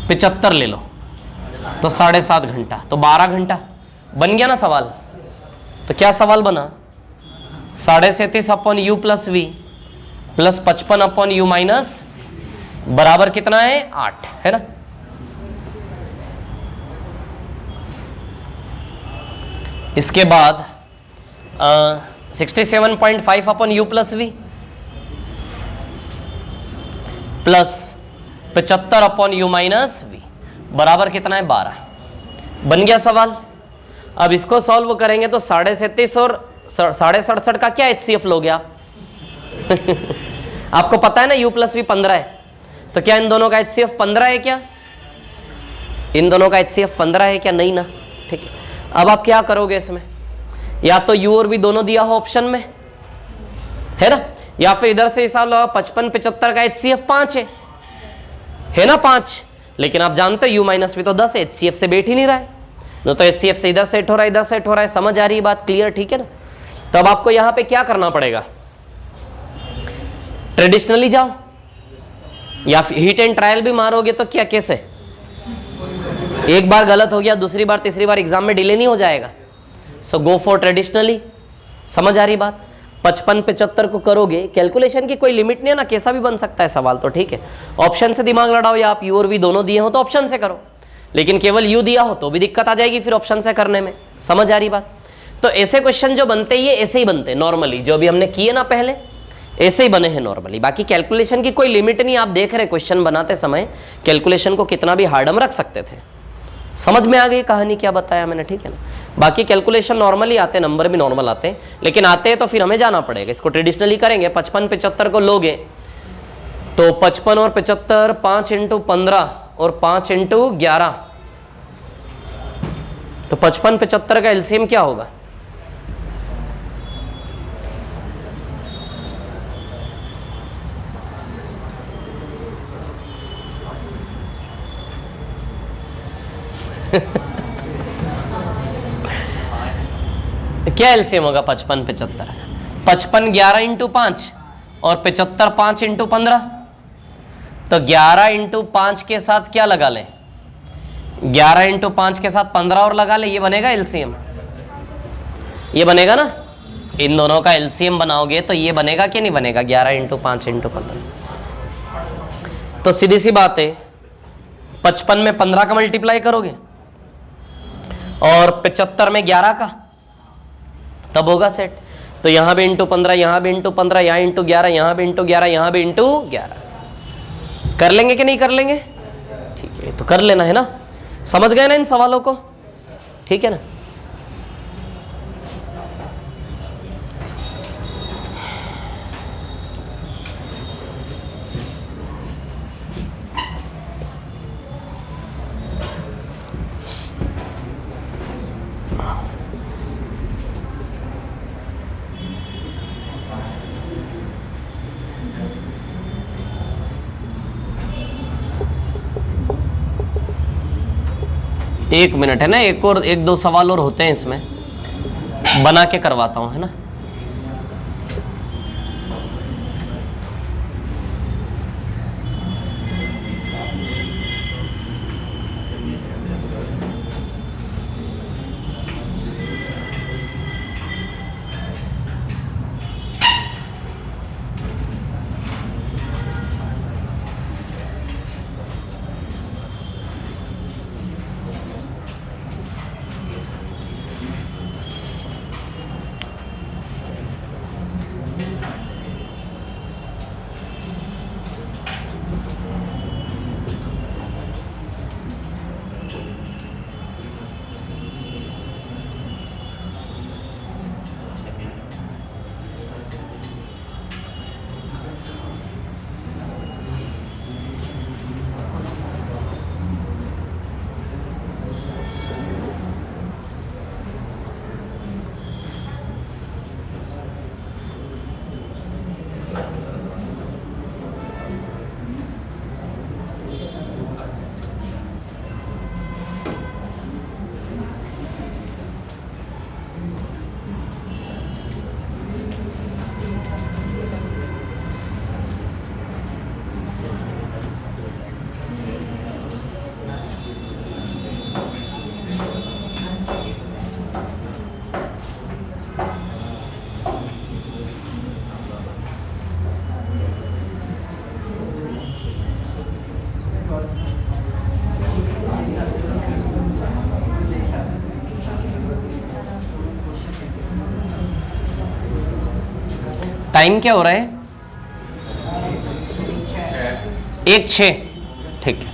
75 ले लो, तो 7.5 घंटा, तो 12 घंटा बन गया ना सवाल। तो क्या सवाल बना, 37.5 upon U plus V plus 55 upon U minus बराबर कितना है 8, है ना। इसके बाद 67.5 upon U plus V plus 75 upon U minus V बराबर कितना है 12। बन गया सवाल। अब इसको सॉल्व करेंगे तो 37.5 और 67.5 का क्या HCF लोगे आप? आपको पता है ना u प्लस वी 15 है, तो क्या इन दोनों का HCF 15 है क्या? इन दोनों का HCF 15 है क्या? नहीं ना, ठीक है। अब आप क्या करोगे इसमें, या तो u और v दोनों दिया हो ऑप्शन में, है ना, या फिर इधर से हिसाब लगा 55 75 का HCF 5 है ना 5, लेकिन आप जानते हो u माइनस वी तो 10 है, HCF से बैठ ही नहीं रहा है, न तो HCF से इधर सेट हो रहा है, इधर सेट हो रहा है। समझ आ रही है बात, क्लियर, ठीक है ना। तो अब आपको यहां पे क्या करना पड़ेगा, ट्रेडिशनली जाओ या फिर हिट एंड ट्रायल भी मारोगे तो क्या कैसे, एक बार गलत हो गया दूसरी बार तीसरी बार एग्जाम में डिले नहीं हो जाएगा। सो गो फॉर ट्रेडिशनली। समझ आ रही बात। 55 75 को करोगे, कैलकुलेशन की कोई लिमिट नहीं है ना, कैसा भी बन सकता है सवाल, तो ठीक है। ऑप्शन से दिमाग लड़ाओ, या आप यू और वी दोनों दिए हो तो ऑप्शन से करो, लेकिन केवल यू दिया हो तो भी दिक्कत आ जाएगी फिर ऑप्शन से करने में। समझ आ रही बात। तो ऐसे क्वेश्चन जो बनते ये ऐसे ही बनते नॉर्मली, जो भी हमने किए ना पहले ऐसे ही बने हैं नॉर्मली। बाकी कैलकुलेशन की कोई लिमिट नहीं, आप देख रहे क्वेश्चन बनाते समय कैलकुलेशन को कितना भी हार्ड हम रख सकते थे। समझ में आ गई कहानी क्या बताया मैंने, ठीक है ना। बाकी कैलकुलेशन नॉर्मली आते, नंबर भी नॉर्मल आते हैं, लेकिन आते हैं तो फिर हमें जाना पड़ेगा। इसको ट्रेडिशनली करेंगे। 55 75 को लोगे तो 55 और 75 5 इंटू 15 और 5 इंटू 11, तो 55 75 का एलसीएम क्या होगा? क्या एलसीएम होगा 55 75? 55 11 इंटू 5 और 75 5 इंटू 15, तो 11 इंटू 5 के साथ क्या लगा ले, 11 इंटू 5 के साथ 15 और लगा ले, ये बनेगा एलसीएम। ये बनेगा ना, इन दोनों का एलसीएम बनाओगे तो ये बनेगा कि नहीं बनेगा, 11 इंटू 5 इंटू 15। तो सीधी सी बात है, 55 में 15 का मल्टीप्लाई करोगे और 75 में 11 का, तब होगा सेट। तो यहां भी इंटू 15, यहां भी इंटू 15, यहां इंटू 11, यहां भी इंटू 11, यहां भी इंटू 11। कर लेंगे कि नहीं कर लेंगे? ठीक है, तो कर लेना है ना। समझ गए ना इन सवालों को, ठीक है ना। एक मिनट है ना, एक दो सवाल और होते हैं इसमें, बना के करवाता हूं, है ना। टाइम क्या हो रहा है? 1:06। ठीक है।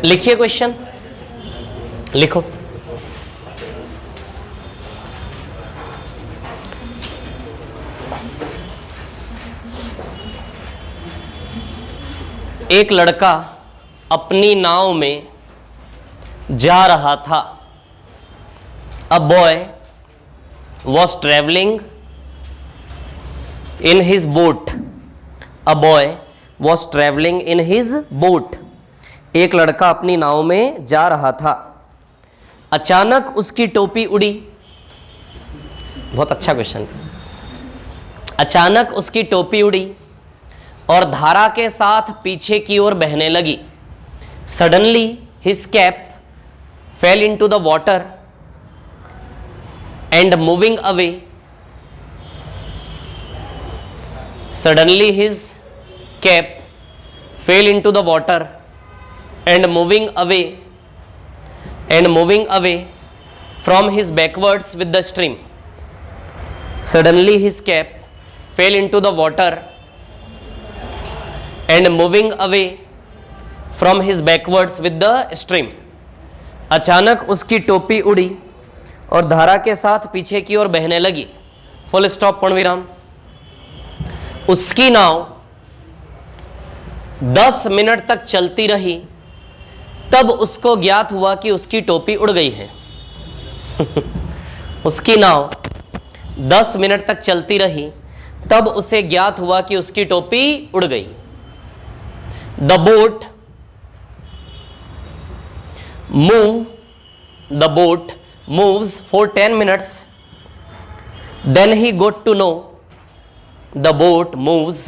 लिखिए क्वेश्चन, लिखो। एक लड़का अपनी नाव में जा रहा था। A boy was travelling in his boat. A boy was travelling in his boat. एक लड़का अपनी नाव में जा रहा था। अचानक उसकी टोपी उड़ी। बहुत अच्छा क्वेश्चन। अचानक उसकी टोपी उड़ी और धारा के साथ पीछे की ओर बहने लगी। Suddenly his cap fail into the water and moving away. Suddenly his cap fail into the water and moving away from his backwards with the stream. Suddenly his cap fell into the water and moving away from his backwards with the stream. अचानक उसकी टोपी उड़ी और धारा के साथ पीछे की ओर बहने लगी। फुल स्टॉप, पूर्णविराम। उसकी नाव 10 मिनट तक चलती रही, तब उसको ज्ञात हुआ कि उसकी टोपी उड़ गई है। उसकी नाव 10 मिनट तक चलती रही, तब उसे ज्ञात हुआ कि उसकी टोपी उड़ गई। The boat moves for 10 minutes, then he got to know. The boat moves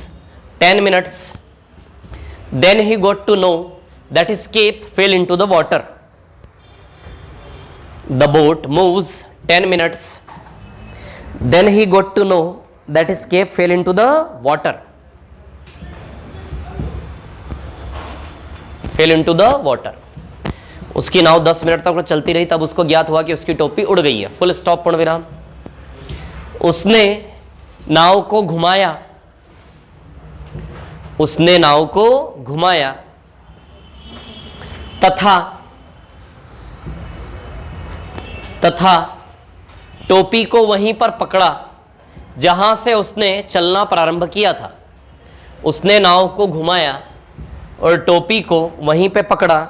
10 minutes, then he got to know that his cape fell into the water. The boat moves 10 minutes, then he got to know that his cape fell into the water. Fell into the water. उसकी नाव 10 मिनट तक चलती रही, तब उसको ज्ञात हुआ कि उसकी टोपी उड़ गई है। फुल स्टॉप, पूर्णविराम। उसने नाव को घुमाया। उसने नाव को घुमाया तथा टोपी को वहीं पर पकड़ा जहां से उसने चलना प्रारंभ किया था। उसने नाव को घुमाया और टोपी को वहीं पे पकड़ा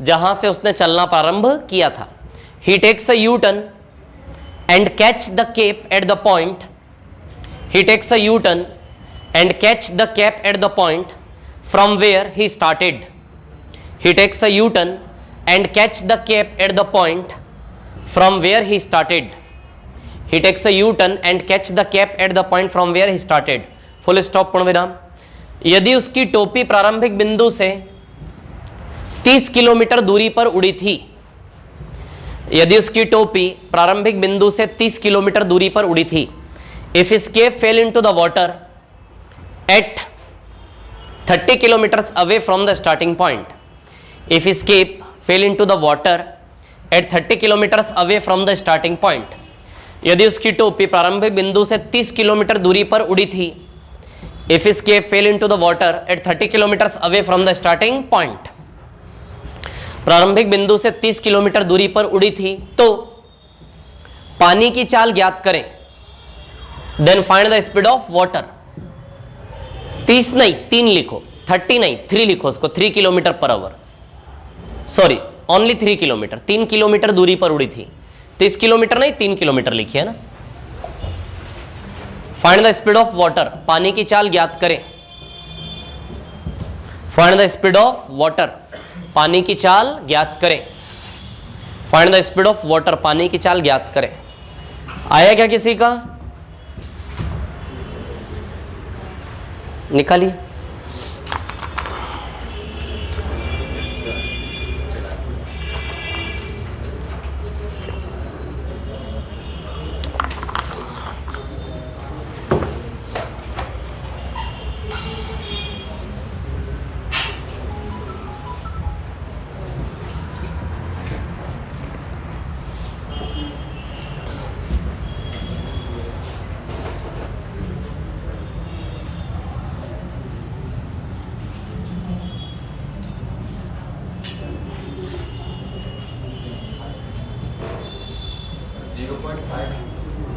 जहां से उसने चलना प्रारंभ किया था। He takes a U turn and catch the cap at the point. He takes a U turn and catch the cap at the point from where he started. He takes a U-turn and catch the cap at the point from where he started. He takes a U-turn and catch the cap at the point from where he started. Full stop, पूर्णविराम। यदि उसकी टोपी प्रारंभिक बिंदु से 30 किलोमीटर दूरी पर उड़ी थी, यदि उसकी टोपी प्रारंभिक बिंदु से 30 किलोमीटर दूरी पर उड़ी थी, if his cap fell into the water at 30 kilometers away from the starting point, if his cape fell into the water at 30 kilometers away from the starting point, यदि उसकी टोपी प्रारंभिक बिंदु से 30 किलोमीटर दूरी पर उड़ी थी, if his cape fell into the water at 30 kilometers away from the starting point, प्रारंभिक बिंदु से 30 किलोमीटर दूरी पर उड़ी थी, तो पानी की चाल ज्ञात करें। then find the speed of water। 30 नहीं, 3 लिखो, 30 नहीं, 3 लिखो उसको, 3 kilometre per hour, sorry only 3 kilometre, 3 kilometre दूरी पर उड़ी थी। 30 किलोमीटर नहीं, 3 किलोमीटर लिखिए ना। Find the speed of water, पानी की चाल ज्ञात करें। Find the speed of water, पानी की चाल ज्ञात करें। Find the speed of water, पानी की चाल ज्ञात करें। आया क्या किसी का? निकालिए।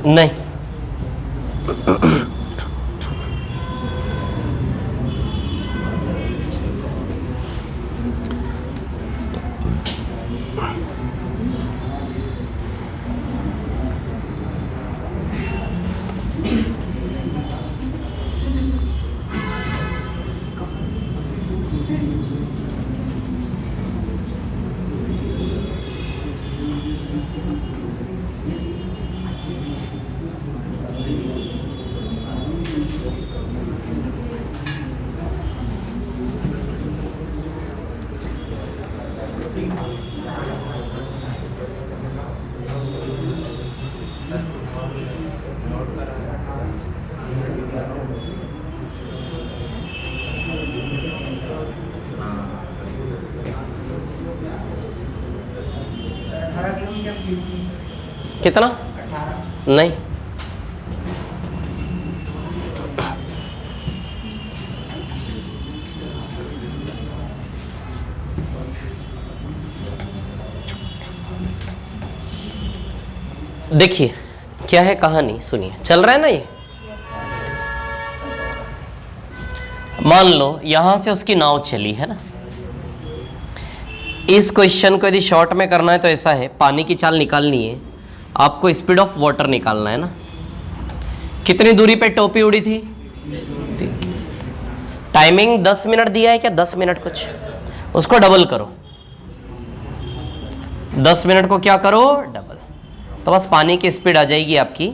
नहीं, कितना? नहीं, देखिए क्या है कहानी, सुनिए। चल रहा है ना ये? मान लो यहां से उसकी नाव चली है ना। इस क्वेश्चन को यदि शॉर्ट में करना है तो ऐसा है, पानी की चाल निकालनी है, आपको स्पीड ऑफ वाटर निकालना है ना। कितनी दूरी पे टोपी उड़ी थी? टाइमिंग 10 मिनट दिया है क्या? 10 मिनट कुछ, उसको डबल करो। 10 मिनट को क्या करो? डबल। तो बस पानी की स्पीड आ जाएगी आपकी।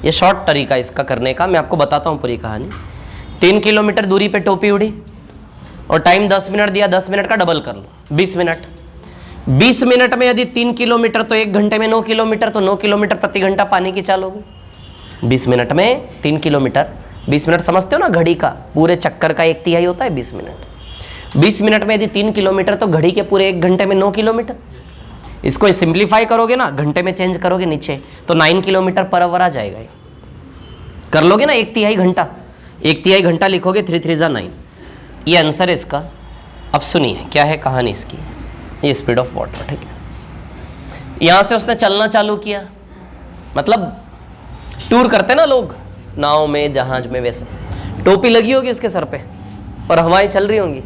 ये शॉर्ट तरीका इसका करने का, मैं आपको बताता हूं पूरी कहानी। 3 किलोमीटर दूरी पे टोपी उड़ी और टाइम 10 मिनट दिया, 10 मिनट का डबल कर लो, 20 मिनट। 20 मिनट में यदि 3 किलोमीटर तो 1 घंटे में 9 किलोमीटर, तो 9 किलोमीटर प्रति घंटा पानी की चाल होगी। 20 मिनट में 3 किलोमीटर, 20 मिनट समझते हो ना, घड़ी का पूरे चक्कर का 1/3 होता है 20 मिनट। 20 मिनट में यदि 3 किलोमीटर तो घड़ी के पूरे 1 घंटे में 9 किलोमीटर। इसको सिंप्लीफाई करोगे ना, घंटे में चेंज करोगे नीचे, तो 9 किलोमीटर पर आवर आ जाएगा। कर लोगे ना 1/3 घंटा, 1/3 घंटा लिखोगे, 3 3 जा 9। ये आंसर है इसका। अब सुनिए क्या है कहानी इसकी। ये स्पीड ऑफ वाटर, ठीक है। यहां से उसने चलना चालू किया, मतलब टूर करते ना लोग नाव में, जहाज में, वैसे टोपी लगी होगी उसके सर पे और हवाएं चल रही होंगी।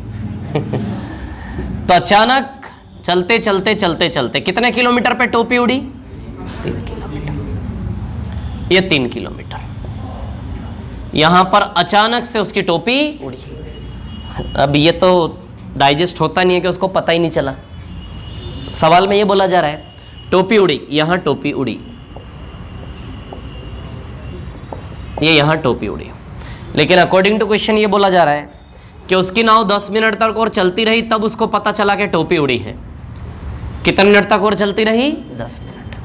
तो अचानक चलते चलते चलते चलते कितने किलोमीटर पे टोपी उड़ी? 3 किलोमीटर। ये 3 किलोमीटर। यहां पर अचानक से उसकी टोपी उड़ी। अब ये तो डाइजेस्ट होता नहीं है कि उसको पता ही नहीं चला। सवाल में ये बोला जा रहा है टोपी उड़ी, यहां टोपी उड़ी, ये यहां टोपी उड़ी। लेकिन अकॉर्डिंग टू क्वेश्चन ये बोला जा रहा है कि उसकी नाव 10 मिनट तक और चलती रही, तब उसको पता चला कि टोपी उड़ी है। कितने मिनट तक और चलती रही? 10 मिनट।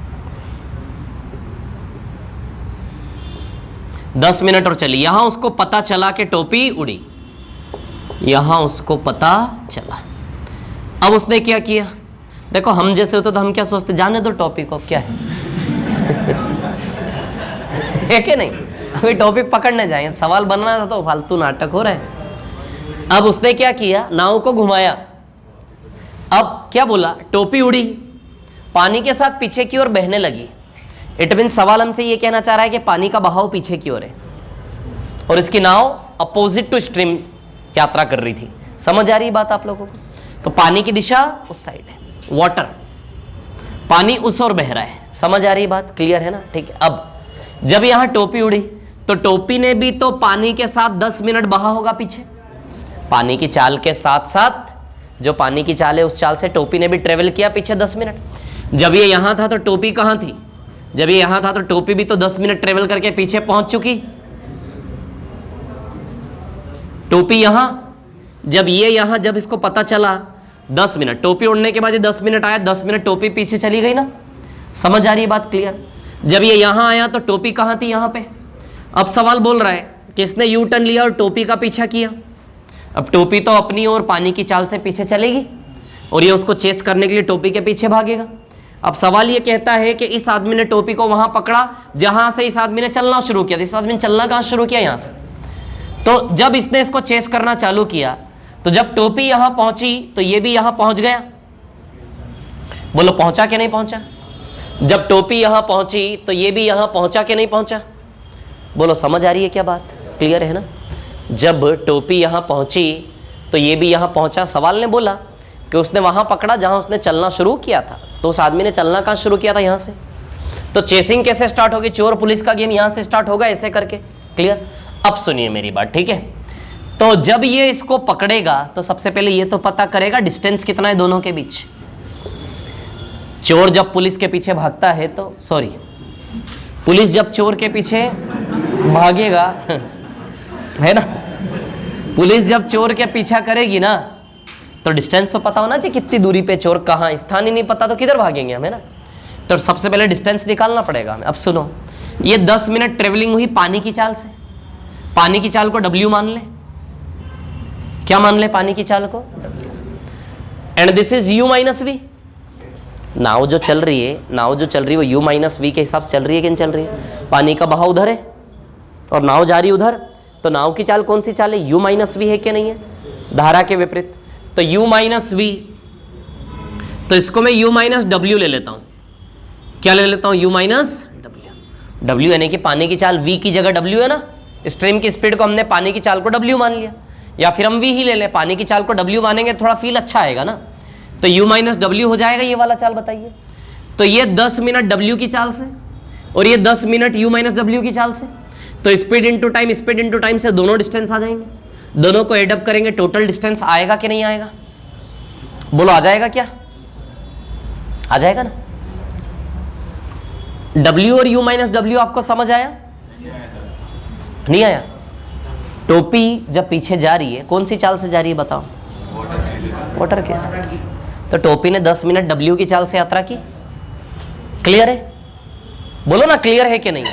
10 मिनट और चली, यहां उसको पता चला कि टोपी उड़ी, यहां उसको पता चला। अब उसने क्या किया? देखो हम जैसे होते तो हम क्या सोचते, जाने दो टॉपिक को, क्या है। है कि नहीं? अभी टॉपिक पकड़ने जाए, सवाल बनना था तो फालतू नाटक हो रहा है। अब उसने क्या किया? नाव को घुमाया। अब क्या बोला? टोपी उड़ी, पानी के साथ पीछे की ओर बहने लगी। इट मीन सवाल हमसे ये कहना चाह रहा है कि पानी का बहाव पीछे की ओर है। और इसकी नाव अपोजिट टू स्ट्रीम यात्रा कर रही थी। समझ आ रही बात आप लोगों को? तो पानी की दिशा उस साइड है, वाटर, पानी उस ओर बह रहा है। समझ आ रही बात? क्लियर है ना? ठीक है। अब जब यहां टोपी उड़ी तो टोपी ने भी तो पानी के साथ 10 मिनट बहा होगा पीछे। पानी की चाल के साथ साथ जो पानी की चाल है उस चाल से टोपी ने भी ट्रेवल किया पीछे 10 मिनट। जब ये यहां था तो टोपी कहां थी? जब ये यहां था तो टोपी भी तो 10 मिनट ट्रेवल करके पीछे पहुंच चुकी। टोपी यहां, जब ये यहां, जब इसको पता चला 10 मिनट, टोपी उड़ने के बाद ये 10 मिनट आया, 10 मिनट टोपी पीछे चली गई ना। समझ आ रही है बात? क्लियर? जब ये यहां आया तो टोपी कहां थी? यहां पे। अब सवाल बोल रहा है कि इसने यू टर्न लिया और टोपी का पीछा किया। अब टोपी तो अपनी ओर पानी की चाल से पीछे चलेगी और ये उसको चेस करने के लिए टोपी के पीछे भागेगा। अब सवाल ये कहता है कि इस आदमी ने टोपी को वहां पकड़ा जहां से इस आदमी ने चलना शुरू किया। इस आदमी ने चलना कहां शुरू किया? यहां से। तो जब इसने इसको चेस करना चालू किया तो जब टोपी यहां पहुंची तो ये भी यहां पहुंच गया। बोलो पहुंचा कि नहीं पहुंचा? जब टोपी यहां पहुंची तो ये भी यहां पहुंचा कि नहीं पहुंचा? बोलो समझ आ रही है क्या बात? क्लियर है ना? जब टोपी यहां पहुंची तो ये भी यहां पहुंचा। सवाल ने बोला कि उसने वहां पकड़ा जहां उसने चलना शुरू किया था। तो उस आदमी ने चलना कहां शुरू किया था? यहां से। तो चेसिंग कैसे स्टार्ट होगी? चोर पुलिस का गेम यहां से स्टार्ट होगा, ऐसे करके। क्लियर? अब सुनिए मेरी बात, ठीक है? तो जब ये इसको पकड़ेगा तो सबसे पहले ये तो पता करेगा डिस्टेंस कितना है दोनों के बीच। चोर जब पुलिस के पीछे भागता है तो, सॉरी, पुलिस जब चोर के पीछे भागेगा है ना, पुलिस जब चोर के पीछा करेगी ना तो डिस्टेंस तो पता होना चाहिए कितनी दूरी पे चोर कहाँ, स्थान ही नहीं पता तो किधर भागेंगे हमें ना। तो सबसे पहले डिस्टेंस निकालना पड़ेगा हमें। अब सुनो, ये 10 मिनट ट्रेवलिंग हुई पानी की चाल से। पानी की चाल को W मान ले। क्या मान ले पानी की चाल को? And this is U minus V. नाव जो चल रही है वो U माइनस वी के हिसाब से चल रही है कि नहीं चल रही है? पानी का बहाव उधर है और नाव जा रही उधर, तो नाव की चाल कौन सी चाल है? U माइनस वी है कि नहीं है? धारा के विपरीत। तो U माइनस वी, तो इसको मैं U माइनस W ले लेता हूं। क्या ले लेता हूं? U माइनस W यानी कि पानी की चाल V की जगह W है ना। स्ट्रीम की स्पीड को हमने पानी की चाल को W मान लिया, या फिर हम V ही ले लें, पानी की चाल को W मानेंगे थोड़ा फील अच्छा आएगा ना। तो U माइनस W हो जाएगा ये वाला चाल। बताइए, तो ये 10 मिनट W की चाल से और ये 10 मिनट U माइनस W की चाल से। तो स्पीड इनटू टाइम से दोनों डिस्टेंस आ जाएंगे, दोनों को एडअप करेंगे, टोटल डिस्टेंस आएगा कि नहीं आएगा? बोलो आ जाएगा क्या? आ जाएगा ना। W और U माइनस W आपको समझ आया? नहीं आया? टोपी जब पीछे जा रही है कौन सी चाल से जा रही है बताओ? वाटर के स्पीड से। तो टोपी ने 10 मिनट W की चाल से यात्रा की। क्लियर है? बोलो ना क्लियर है कि नहीं?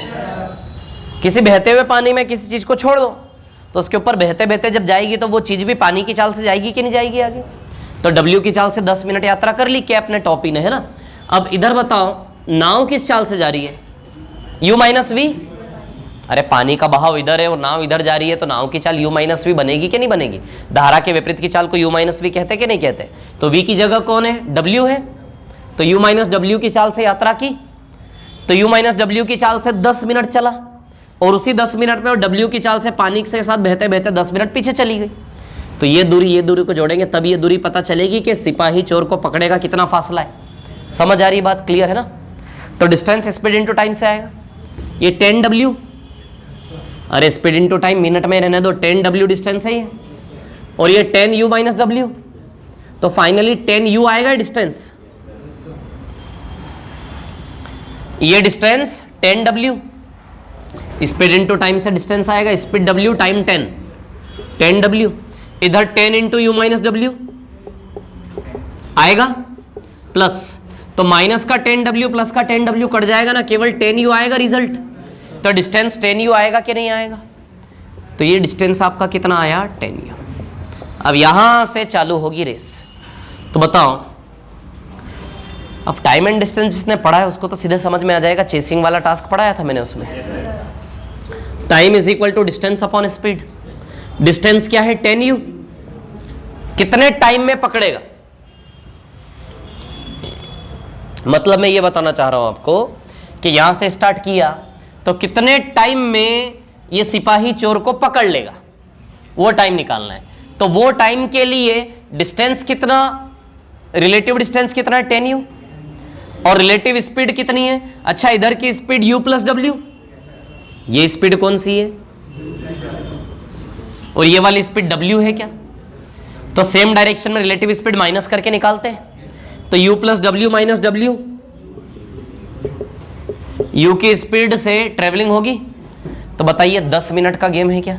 किसी बहते हुए पानी में किसी चीज को छोड़ दो तो उसके ऊपर बहते बहते जब जाएगी तो वो चीज भी पानी की चाल से जाएगी कि नहीं जाएगी आगे? तो W की चाल से 10 मिनट यात्रा कर ली क्या अपने टोपी ने, है ना। अब इधर बताओ नाव किस चाल से जा रही है? U minus V. अरे पानी का बहाव इधर है और नाव इधर जा रही है तो नाव की चाल U माइनस वी बनेगी कि नहीं बनेगी? धारा के विपरीत की चाल को U माइनस वी कहते कि नहीं कहते? तो V की जगह कौन है? W है। तो U माइनस W की चाल से यात्रा की, तो U माइनस W की चाल से 10 मिनट चला और उसी 10 मिनट में W की चाल से पानी के साथ बहते बहते 10 मिनट पीछे चली गई। तो ये दूरी को जोड़ेंगे तब ये दूरी पता चलेगी कि सिपाही चोर को पकड़ेगा कितना फासला है। समझ आ रही बात? क्लियर है ना। तो डिस्टेंस स्पीड इनटू टाइम से आएगा। ये 10W, अरे स्पीड इनटू टाइम मिनट में रहने दो, 10W डिस्टेंस है ये, और ये 10U माइनस W, तो फाइनली 10U आएगा डिस्टेंस। ये distance 10W, speed into time से डिस्टेंस आएगा, स्पीड W टाइम 10W, इधर 10 इंटू U माइनस W आएगा प्लस, तो माइनस का 10W प्लस का 10W कट जाएगा ना, केवल 10U आएगा रिजल्ट। तो डिस्टेंस 10U आएगा कि नहीं आएगा? तो ये डिस्टेंस आपका कितना आया? 10U। अब यहां से चालू होगी रेस। तो बताओ, अब टाइम एंड डिस्टेंस जिसने पढ़ा है उसको तो सीधे समझ में आ जाएगा। चेसिंग वाला टास्क पढ़ाया था मैंने उसमें। Time is equal to distance upon speed. Distance क्या है? 10U। कितने टाइम में पकड़ेगा? मतलब मैं ये बताना चाह रहा हूं आपको कि यहां से स्टार्ट किया तो कितने टाइम में ये सिपाही चोर को पकड़ लेगा, वो टाइम निकालना है। तो वो टाइम के लिए डिस्टेंस कितना, रिलेटिव डिस्टेंस कितना है 10u, और रिलेटिव स्पीड कितनी है? अच्छा, इधर की स्पीड u प्लस w, ये स्पीड कौन सी है, और ये वाली स्पीड w है क्या? तो सेम डायरेक्शन में रिलेटिव स्पीड माइनस करके निकालते हैं। तो u plus w minus w, u की स्पीड से ट्रेवलिंग होगी। तो बताइए 10 मिनट का गेम है क्या?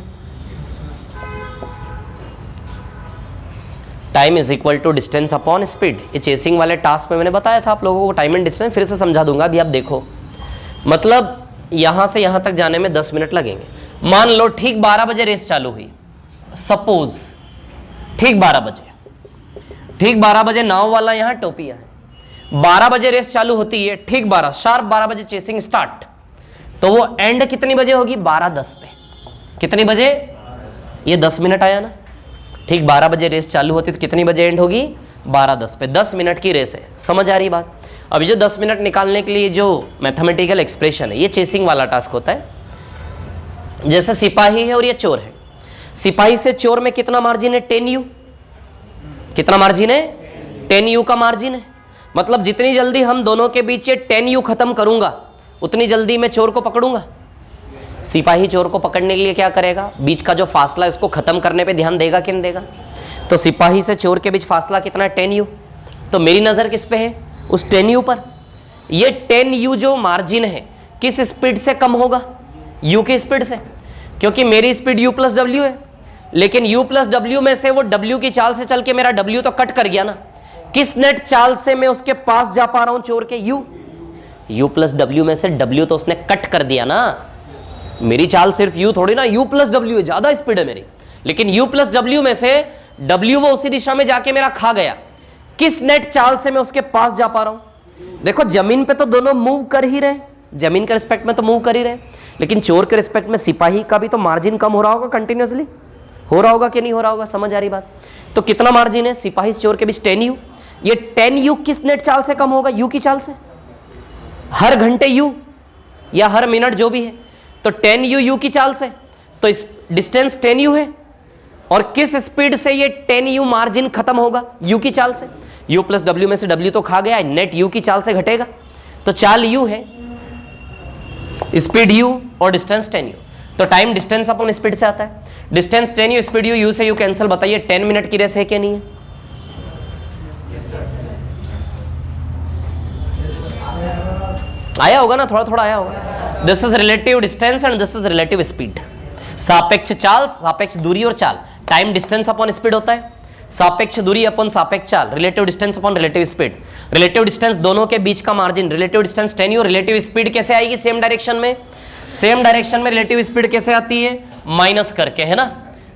Time is equal to distance upon speed. ये चेसिंग वाले टास्क में मैंने बताया था आप लोगों को टाइम एंड डिस्टेंस, फिर से समझा दूंगा अभी आप देखो। मतलब यहां से यहां तक जाने में 10 मिनट लगेंगे। मान लो ठीक 12 बजे रेस चालू हुई, सपोज ठीक 12 बजे, ठीक 12 बजे नाव वाला यहां टोपिया है, 12 बजे रेस चालू होती है, ठीक 12 शार्प 12 बजे चेसिंग स्टार्ट, तो वो एंड कितनी बजे होगी? 12:10 पे। कितनी बजे? ये 10 मिनट आया ना। ठीक 12 बजे रेस चालू होती तो कितनी बजे एंड होगी? 12:10 पे। 10 मिनट की रेस है, समझ आ रही बात? अभी जो 10 मिनट निकालने के लिए जो मैथमेटिकल एक्सप्रेशन है, ये चेसिंग वाला टास्क होता है। जैसे सिपाही है और ये चोर है, सिपाही से चोर में कितना मार्जिन है? 10u। कितना मार्जिन है? 10u का मार्जिन है। मतलब जितनी जल्दी हम दोनों के बीच ये 10u खत्म करूंगा, उतनी जल्दी मैं चोर को पकड़ूंगा। सिपाही चोर को पकड़ने के लिए क्या करेगा? बीच का जो फासला है उसको खत्म करने पे ध्यान देगा कि नहीं देगा? तो सिपाही से चोर के बीच फासला कितना है? 10u। तो मेरी नजर किस पे है? उस 10u पर। ये 10u जो मार्जिन है किस स्पीड से कम होगा? u की स्पीड से, क्योंकि मेरी स्पीड u प्लस w है, लेकिन u प्लस w में से वो w की चाल से चल के मेरा w तो कट कर गया ना। किस नेट चाल से मैं उसके पास जा पा रहा हूं चोर के? u प्लस w में से w तो उसने कट कर दिया ना। मेरी चाल सिर्फ u थोड़ी ना, u प्लस w है, ज्यादा स्पीड है मेरी, लेकिन u प्लस w में से w वो उसी दिशा में जाके मेरा खा गया। किस नेट चाल से मैं उसके पास जा पा रहा हूं? देखो जमीन पे तो दोनों मूव कर ही रहे, जमीन के रिस्पेक्ट में तो मूव कर ही रहे, लेकिन चोर के रिस्पेक्ट में सिपाही का भी तो मार्जिन कम हो रहा होगा, कंटिन्यूअसली हो रहा होगा कि नहीं हो रहा होगा? समझ आ रही बात? तो कितना मार्जिन है सिपाही चोर के बीच? 10u। ये 10u किस नेट चाल से कम होगा? u की चाल से। हर घंटे u या हर मिनट जो भी है, तो 10u u की चाल से, तो इस डिस्टेंस 10u है। और किस स्पीड से ये 10u मार्जिन खत्म होगा? u की चाल से। u प्लस w में से w तो खा गया है, नेट u की चाल से घटेगा, तो चाल u है, स्पीड u और डिस्टेंस 10u। तो टाइम डिस्टेंस अपॉन स्पीड से आता है। डिस्टेंस 10u, स्पीड u से u कैंसिल। बताइए 10 मिनट की रेस है क्या नहीं है? आया होगा ना, थोड़ा थोड़ा आया होगा। This is relative distance and this is relative speed. सापेक्ष चाल, सापेक्ष दूरी और चाल। टाइम डिस्टेंस अपॉन स्पीड होता है, सापेक्ष दूरी अपॉन सापेक्ष चाल, relative distance upon relative speed. Relative distance दोनों के बीच का margin, relative distance 10u। Relative speed कैसे आएगी? सेम डायरेक्शन में, सेम डायरेक्शन में रिलेटिव स्पीड कैसे आती है? माइनस करके, है ना।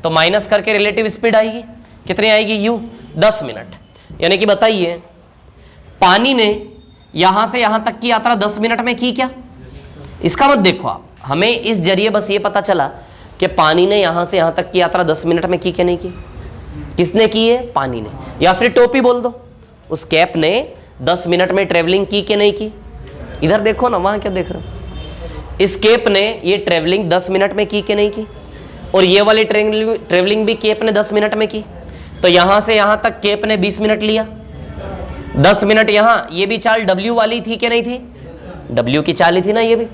तो माइनस करके रिलेटिव स्पीड आएगी, कितनी आएगी? u। 10 मिनट। यानी कि बताइए पानी ने यहां से यहां तक की यात्रा 10 मिनट में की क्या? इसका मत देखो आप, हमें इस जरिए बस ये पता चला कि पानी ने यहां से यहां तक की यात्रा 10 मिनट में की क्या नहीं की? किसने की है? पानी ने। या फिर टोपी बोल दो, उस कैप ने 10 मिनट में ट्रेवलिंग की कि नहीं की? इधर देखो ना, वहां क्या देख रहे हो? इस कैप ने ये ट्रेवलिंग 10 मिनट में की कि नहीं की? और ये वाली ट्रेवलिंग भी कैप ने 10 मिनट में की। तो यहां से यहां तक कैप ने 20 मिनट लिया, 10 मिनट यहां। ये भी चाल W वाली थी कि नहीं थी? W की चाल ही थी ना ये भी।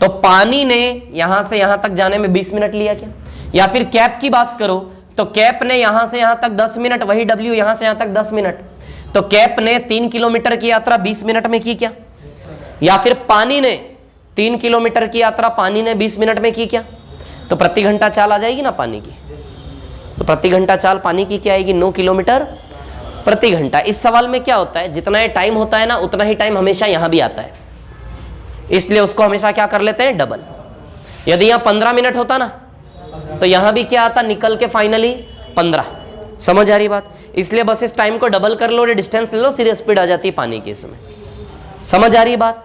तो पानी ने यहां से यहां तक जाने में 20 मिनट लिया क्या? या फिर कैप की बात करो तो कैप ने यहां से यहां तक 10 मिनट, वही W यहां से यहां तक 10 मिनट। तो कैप ने 3 किलोमीटर की यात्रा 20 मिनट में की क्या? या फिर पानी ने 3 किलोमीटर की यात्रा पानी ने 20 मिनट में की क्या? तो प्रति घंटा चाल आ जाएगी ना पानी की। तो प्रति घंटा चाल पानी की क्या आएगी? 9 किलोमीटर प्रति घंटा। इस सवाल में क्या होता है, जितना ये टाइम होता है ना, उतना ही टाइम हमेशा यहां भी आता है, इसलिए उसको हमेशा क्या कर लेते हैं? डबल। यदि यहां 15 मिनट होता ना, तो यहां भी क्या आता? निकल के फाइनली 15। समझ आ रही बात? इसलिए बस इस टाइम को डबल कर लो, डिस्टेंस ले लो, सीधे स्पीड आ जाती है पानी की इसमें। समझ आ रही बात?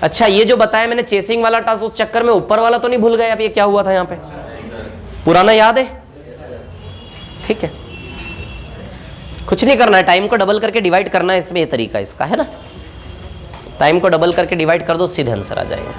अच्छा, ये जो बताया मैंने चेसिंग वाला टास्क, उस चक्कर में ऊपर वाला तो नहीं भूल गए? अब ये क्या हुआ था यहाँ पे, पुराना याद है? ठीक है, कुछ नहीं करना है, टाइम को डबल करके डिवाइड करना है, इसमें ये तरीका इसका है ना। टाइम को डबल करके डिवाइड कर दो, सीधे आंसर आ जाएगा।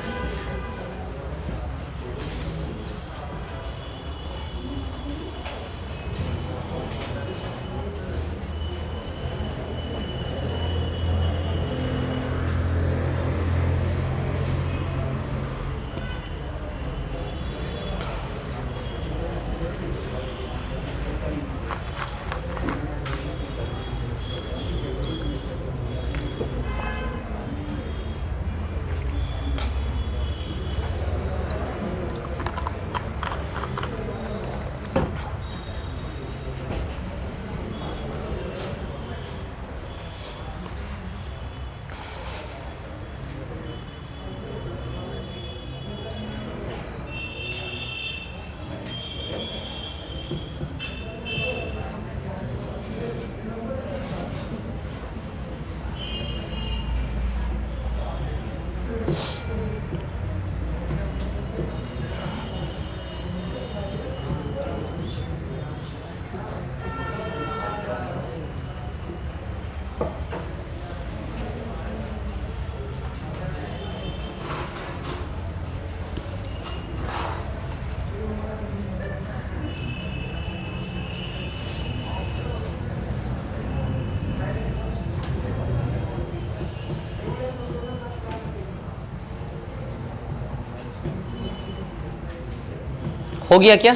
हो गया क्या?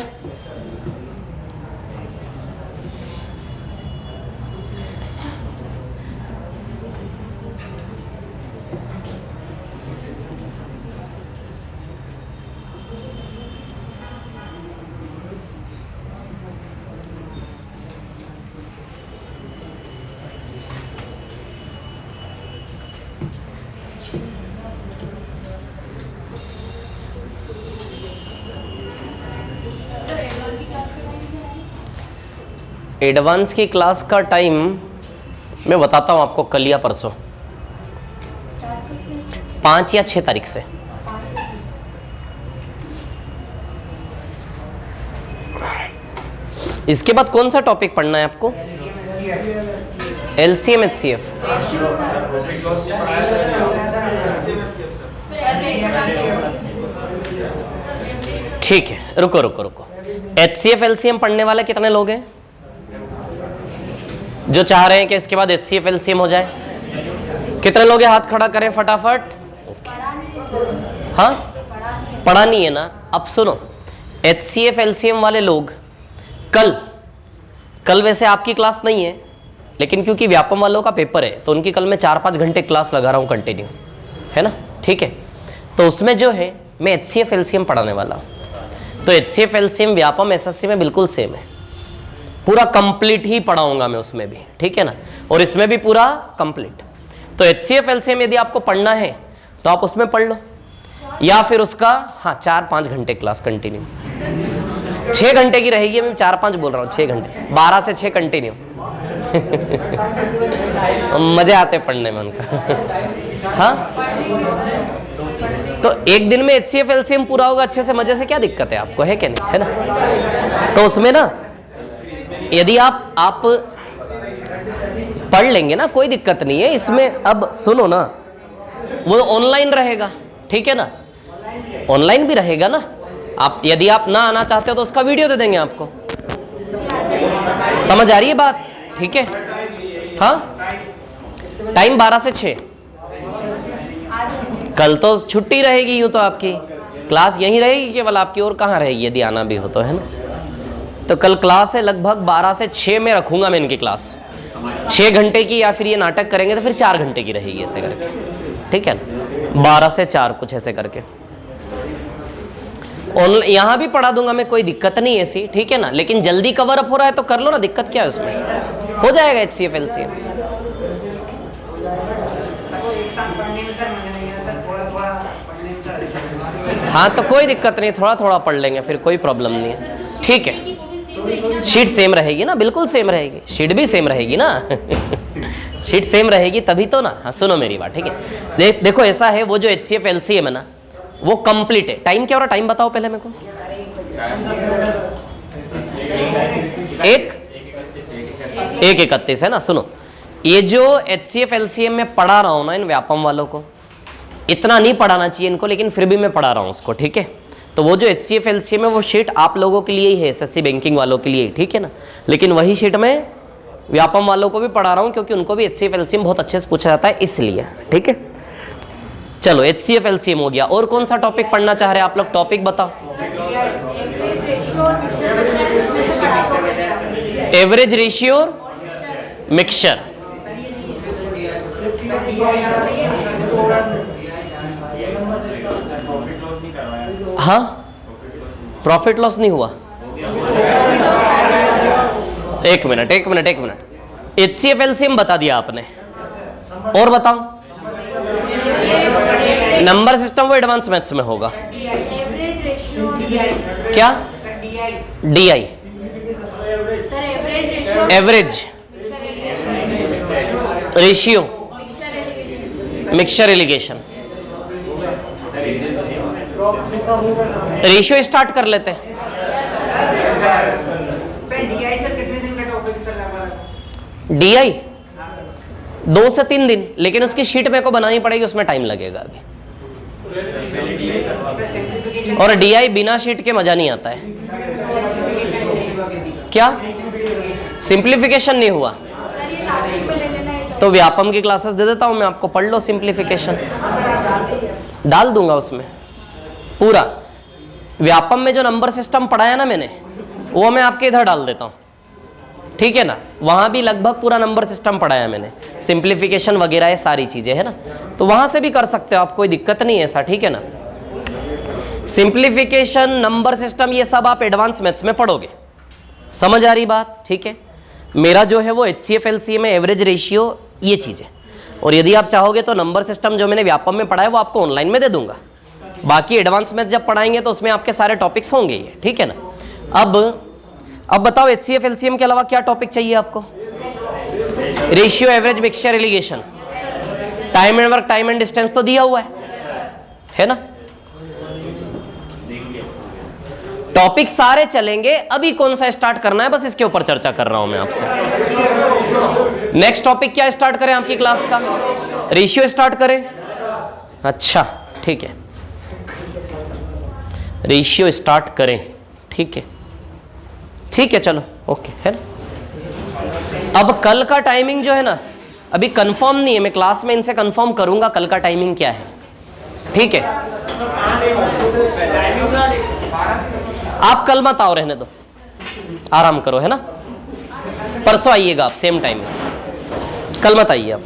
एडवांस की क्लास का टाइम मैं बताता हूं आपको, कल या परसों, 5 या 6 तारीख से। इसके बाद कौन सा टॉपिक पढ़ना है आपको? LCM HCF। ठीक है, रुको रुको रुको। HCF LCM पढ़ने वाले कितने लोग हैं जो चाह रहे हैं कि इसके बाद HCF LCM हो जाए? कितने लोग हैं? हाथ खड़ा करें फटाफट। हाँ, पढ़ा नहीं है ना? अब सुनो, HCF LCM वाले लोग कल वैसे आपकी क्लास नहीं है, लेकिन क्योंकि व्यापम वालों का पेपर है तो उनकी कल मैं 4-5 घंटे क्लास लगा रहा हूँ कंटिन्यू, है ना? ठीक है, तो उसमें जो है मैं HCF LCM पढ़ाने वाला हूँ। तो HCF LCM व्यापम SSC में बिल्कुल सेम है, पूरा कंप्लीट ही पढ़ाऊंगा मैं उसमें भी, ठीक है ना? और इसमें भी पूरा कंप्लीट। तो HCF LCM यदि आपको पढ़ना है तो आप उसमें पढ़ लो, या फिर उसका 4-5 घंटे क्लास कंटिन्यू, 6 घंटे की रहेगी, मैं 4-5 बोल रहा हूँ, 6 घंटे, 12 से 6 कंटिन्यू। मजे आते पढ़ने में उनका। हाँ, तो एक दिन में HCF LCM पूरा होगा अच्छे से, मजे से, क्या दिक्कत है आपको, है क्या नहीं, है ना? तो उसमें ना यदि आप पढ़ लेंगे ना, कोई दिक्कत नहीं है इसमें। अब सुनो ना, वो ऑनलाइन रहेगा, ठीक है ना? ऑनलाइन भी रहेगा ना। आप यदि आप ना आना चाहते हो तो उसका वीडियो दे देंगे आपको। समझ आ रही है बात? ठीक है, हाँ। टाइम 12 से 6। कल तो छुट्टी रहेगी, यूं तो आपकी क्लास यहीं रहेगी केवल आपकी, और कहाँ रहेगी यदि आना भी हो तो, है ना? तो कल क्लास है लगभग 12 से 6 में रखूंगा मैं इनकी क्लास, 6 घंटे की, या फिर ये नाटक करेंगे तो फिर 4 घंटे की रहेगी ऐसे करके, ठीक है ना? 12 से 4 कुछ ऐसे करके। और यहाँ भी पढ़ा दूंगा मैं, कोई दिक्कत नहीं ऐसी, ठीक है ना? लेकिन जल्दी कवर अप हो रहा है तो कर लो ना, दिक्कत क्या है उसमें? हो जाएगा HCF LCM। हाँ, तो कोई दिक्कत नहीं, थोड़ा थोड़ा पढ़ लेंगे, फिर कोई प्रॉब्लम नहीं है, ठीक है? शीट सेम रहेगी ना, बिल्कुल सेम रहेगी, शीट भी सेम रहेगी ना। शीट सेम रहेगी तभी तो ना। हाँ, सुनो मेरी बात, ठीक है? देखो ऐसा है, वो जो HCF LCM है ना, वो कंप्लीट है। टाइम क्या हो रहा है, टाइम बताओ पहले मेरे को। 1:31 है ना? सुनो, ये जो HCF LCM में पढ़ा रहा हूं ना इन व्यापम वालों को, इतना नहीं पढ़ाना चाहिए इनको, लेकिन फिर भी मैं पढ़ा रहा हूं उसको, ठीक है? तो वो जो HCF LCM है वो शीट आप लोगों के लिए ही है, SSC बैंकिंग वालों के लिए, ठीक है ना? लेकिन वही शीट में व्यापम वालों को भी पढ़ा रहा हूं, क्योंकि उनको भी HCF LCM बहुत अच्छे से पूछा जाता है, इसलिए, ठीक है? चलो, HCF LCM हो गया। और कौन सा टॉपिक पढ़ना चाह रहे हैं आप लोग? टॉपिक बताओ। एवरेज रेशियो और मिक्सचर। हाँ, प्रॉफिट लॉस नहीं हुआ। एक मिनट HCF LCM बता दिया आपने, और बताओ। नंबर सिस्टम वो एडवांस मैथ्स में होगा। क्या? DI, average ratio, mixture allegation. Ratio start कर लेते हैं। DI 2 से 3 दिन, लेकिन उसकी शीट मेरे को बनानी पड़ेगी, उसमें टाइम लगेगा अभी। और DI बिना शीट के मजा नहीं आता है। क्या? सिंप्लीफिकेशन नहीं हुआ तो व्यापम की क्लासेस दे देता हूं मैं आपको, पढ़ लो सिंप्लीफिकेशन, डाल दूंगा उसमें पूरा। व्यापम में जो नंबर सिस्टम पढ़ाया ना मैंने, वो मैं आपके इधर डाल देता हूँ, ठीक है ना। वहाँ भी लगभग पूरा नंबर सिस्टम पढ़ाया मैंने, सिंप्लीफिकेशन वगैरह ये सारी चीज़ें है ना, तो वहाँ से भी कर सकते हो आप, कोई दिक्कत नहीं है ऐसा, ठीक है ना। सिंप्लीफिकेशन, नंबर सिस्टम, ये सब आप एडवांस मैथ्स में पढ़ोगे। समझ आ रही बात, ठीक है। मेरा जो है वो HCF LCM में एवरेज रेशियो, ये चीज़ है। और यदि आप चाहोगे तो नंबर सिस्टम जो मैंने व्यापम में पढ़ा है वो आपको ऑनलाइन में दे दूंगा। बाकी एडवांस मैथ्स जब पढ़ाएंगे तो उसमें आपके सारे टॉपिक्स होंगे ये, ठीक है ना। अब बताओ HCF LCM के अलावा क्या टॉपिक चाहिए आपको? Ratio, average, mixture, alligation, time and work, time and distance तो दिया हुआ है ना। टॉपिक सारे चलेंगे, अभी कौन सा स्टार्ट करना है बस इसके ऊपर चर्चा कर रहा हूं मैं आपसे। नेक्स्ट टॉपिक क्या स्टार्ट करें आपकी क्लास का? रेशियो स्टार्ट करें? अच्छा ठीक है, रेशियो स्टार्ट करें, ठीक है, ठीक है, चलो ओके है ना। अब कल का टाइमिंग जो है ना अभी कंफर्म नहीं है, मैं क्लास में इनसे कंफर्म करूंगा कल का टाइमिंग क्या है, ठीक है। आप कल मत आओ, रहने दो, आराम करो है ना। परसों आइएगा आप सेम टाइम, कल मत आइए आप।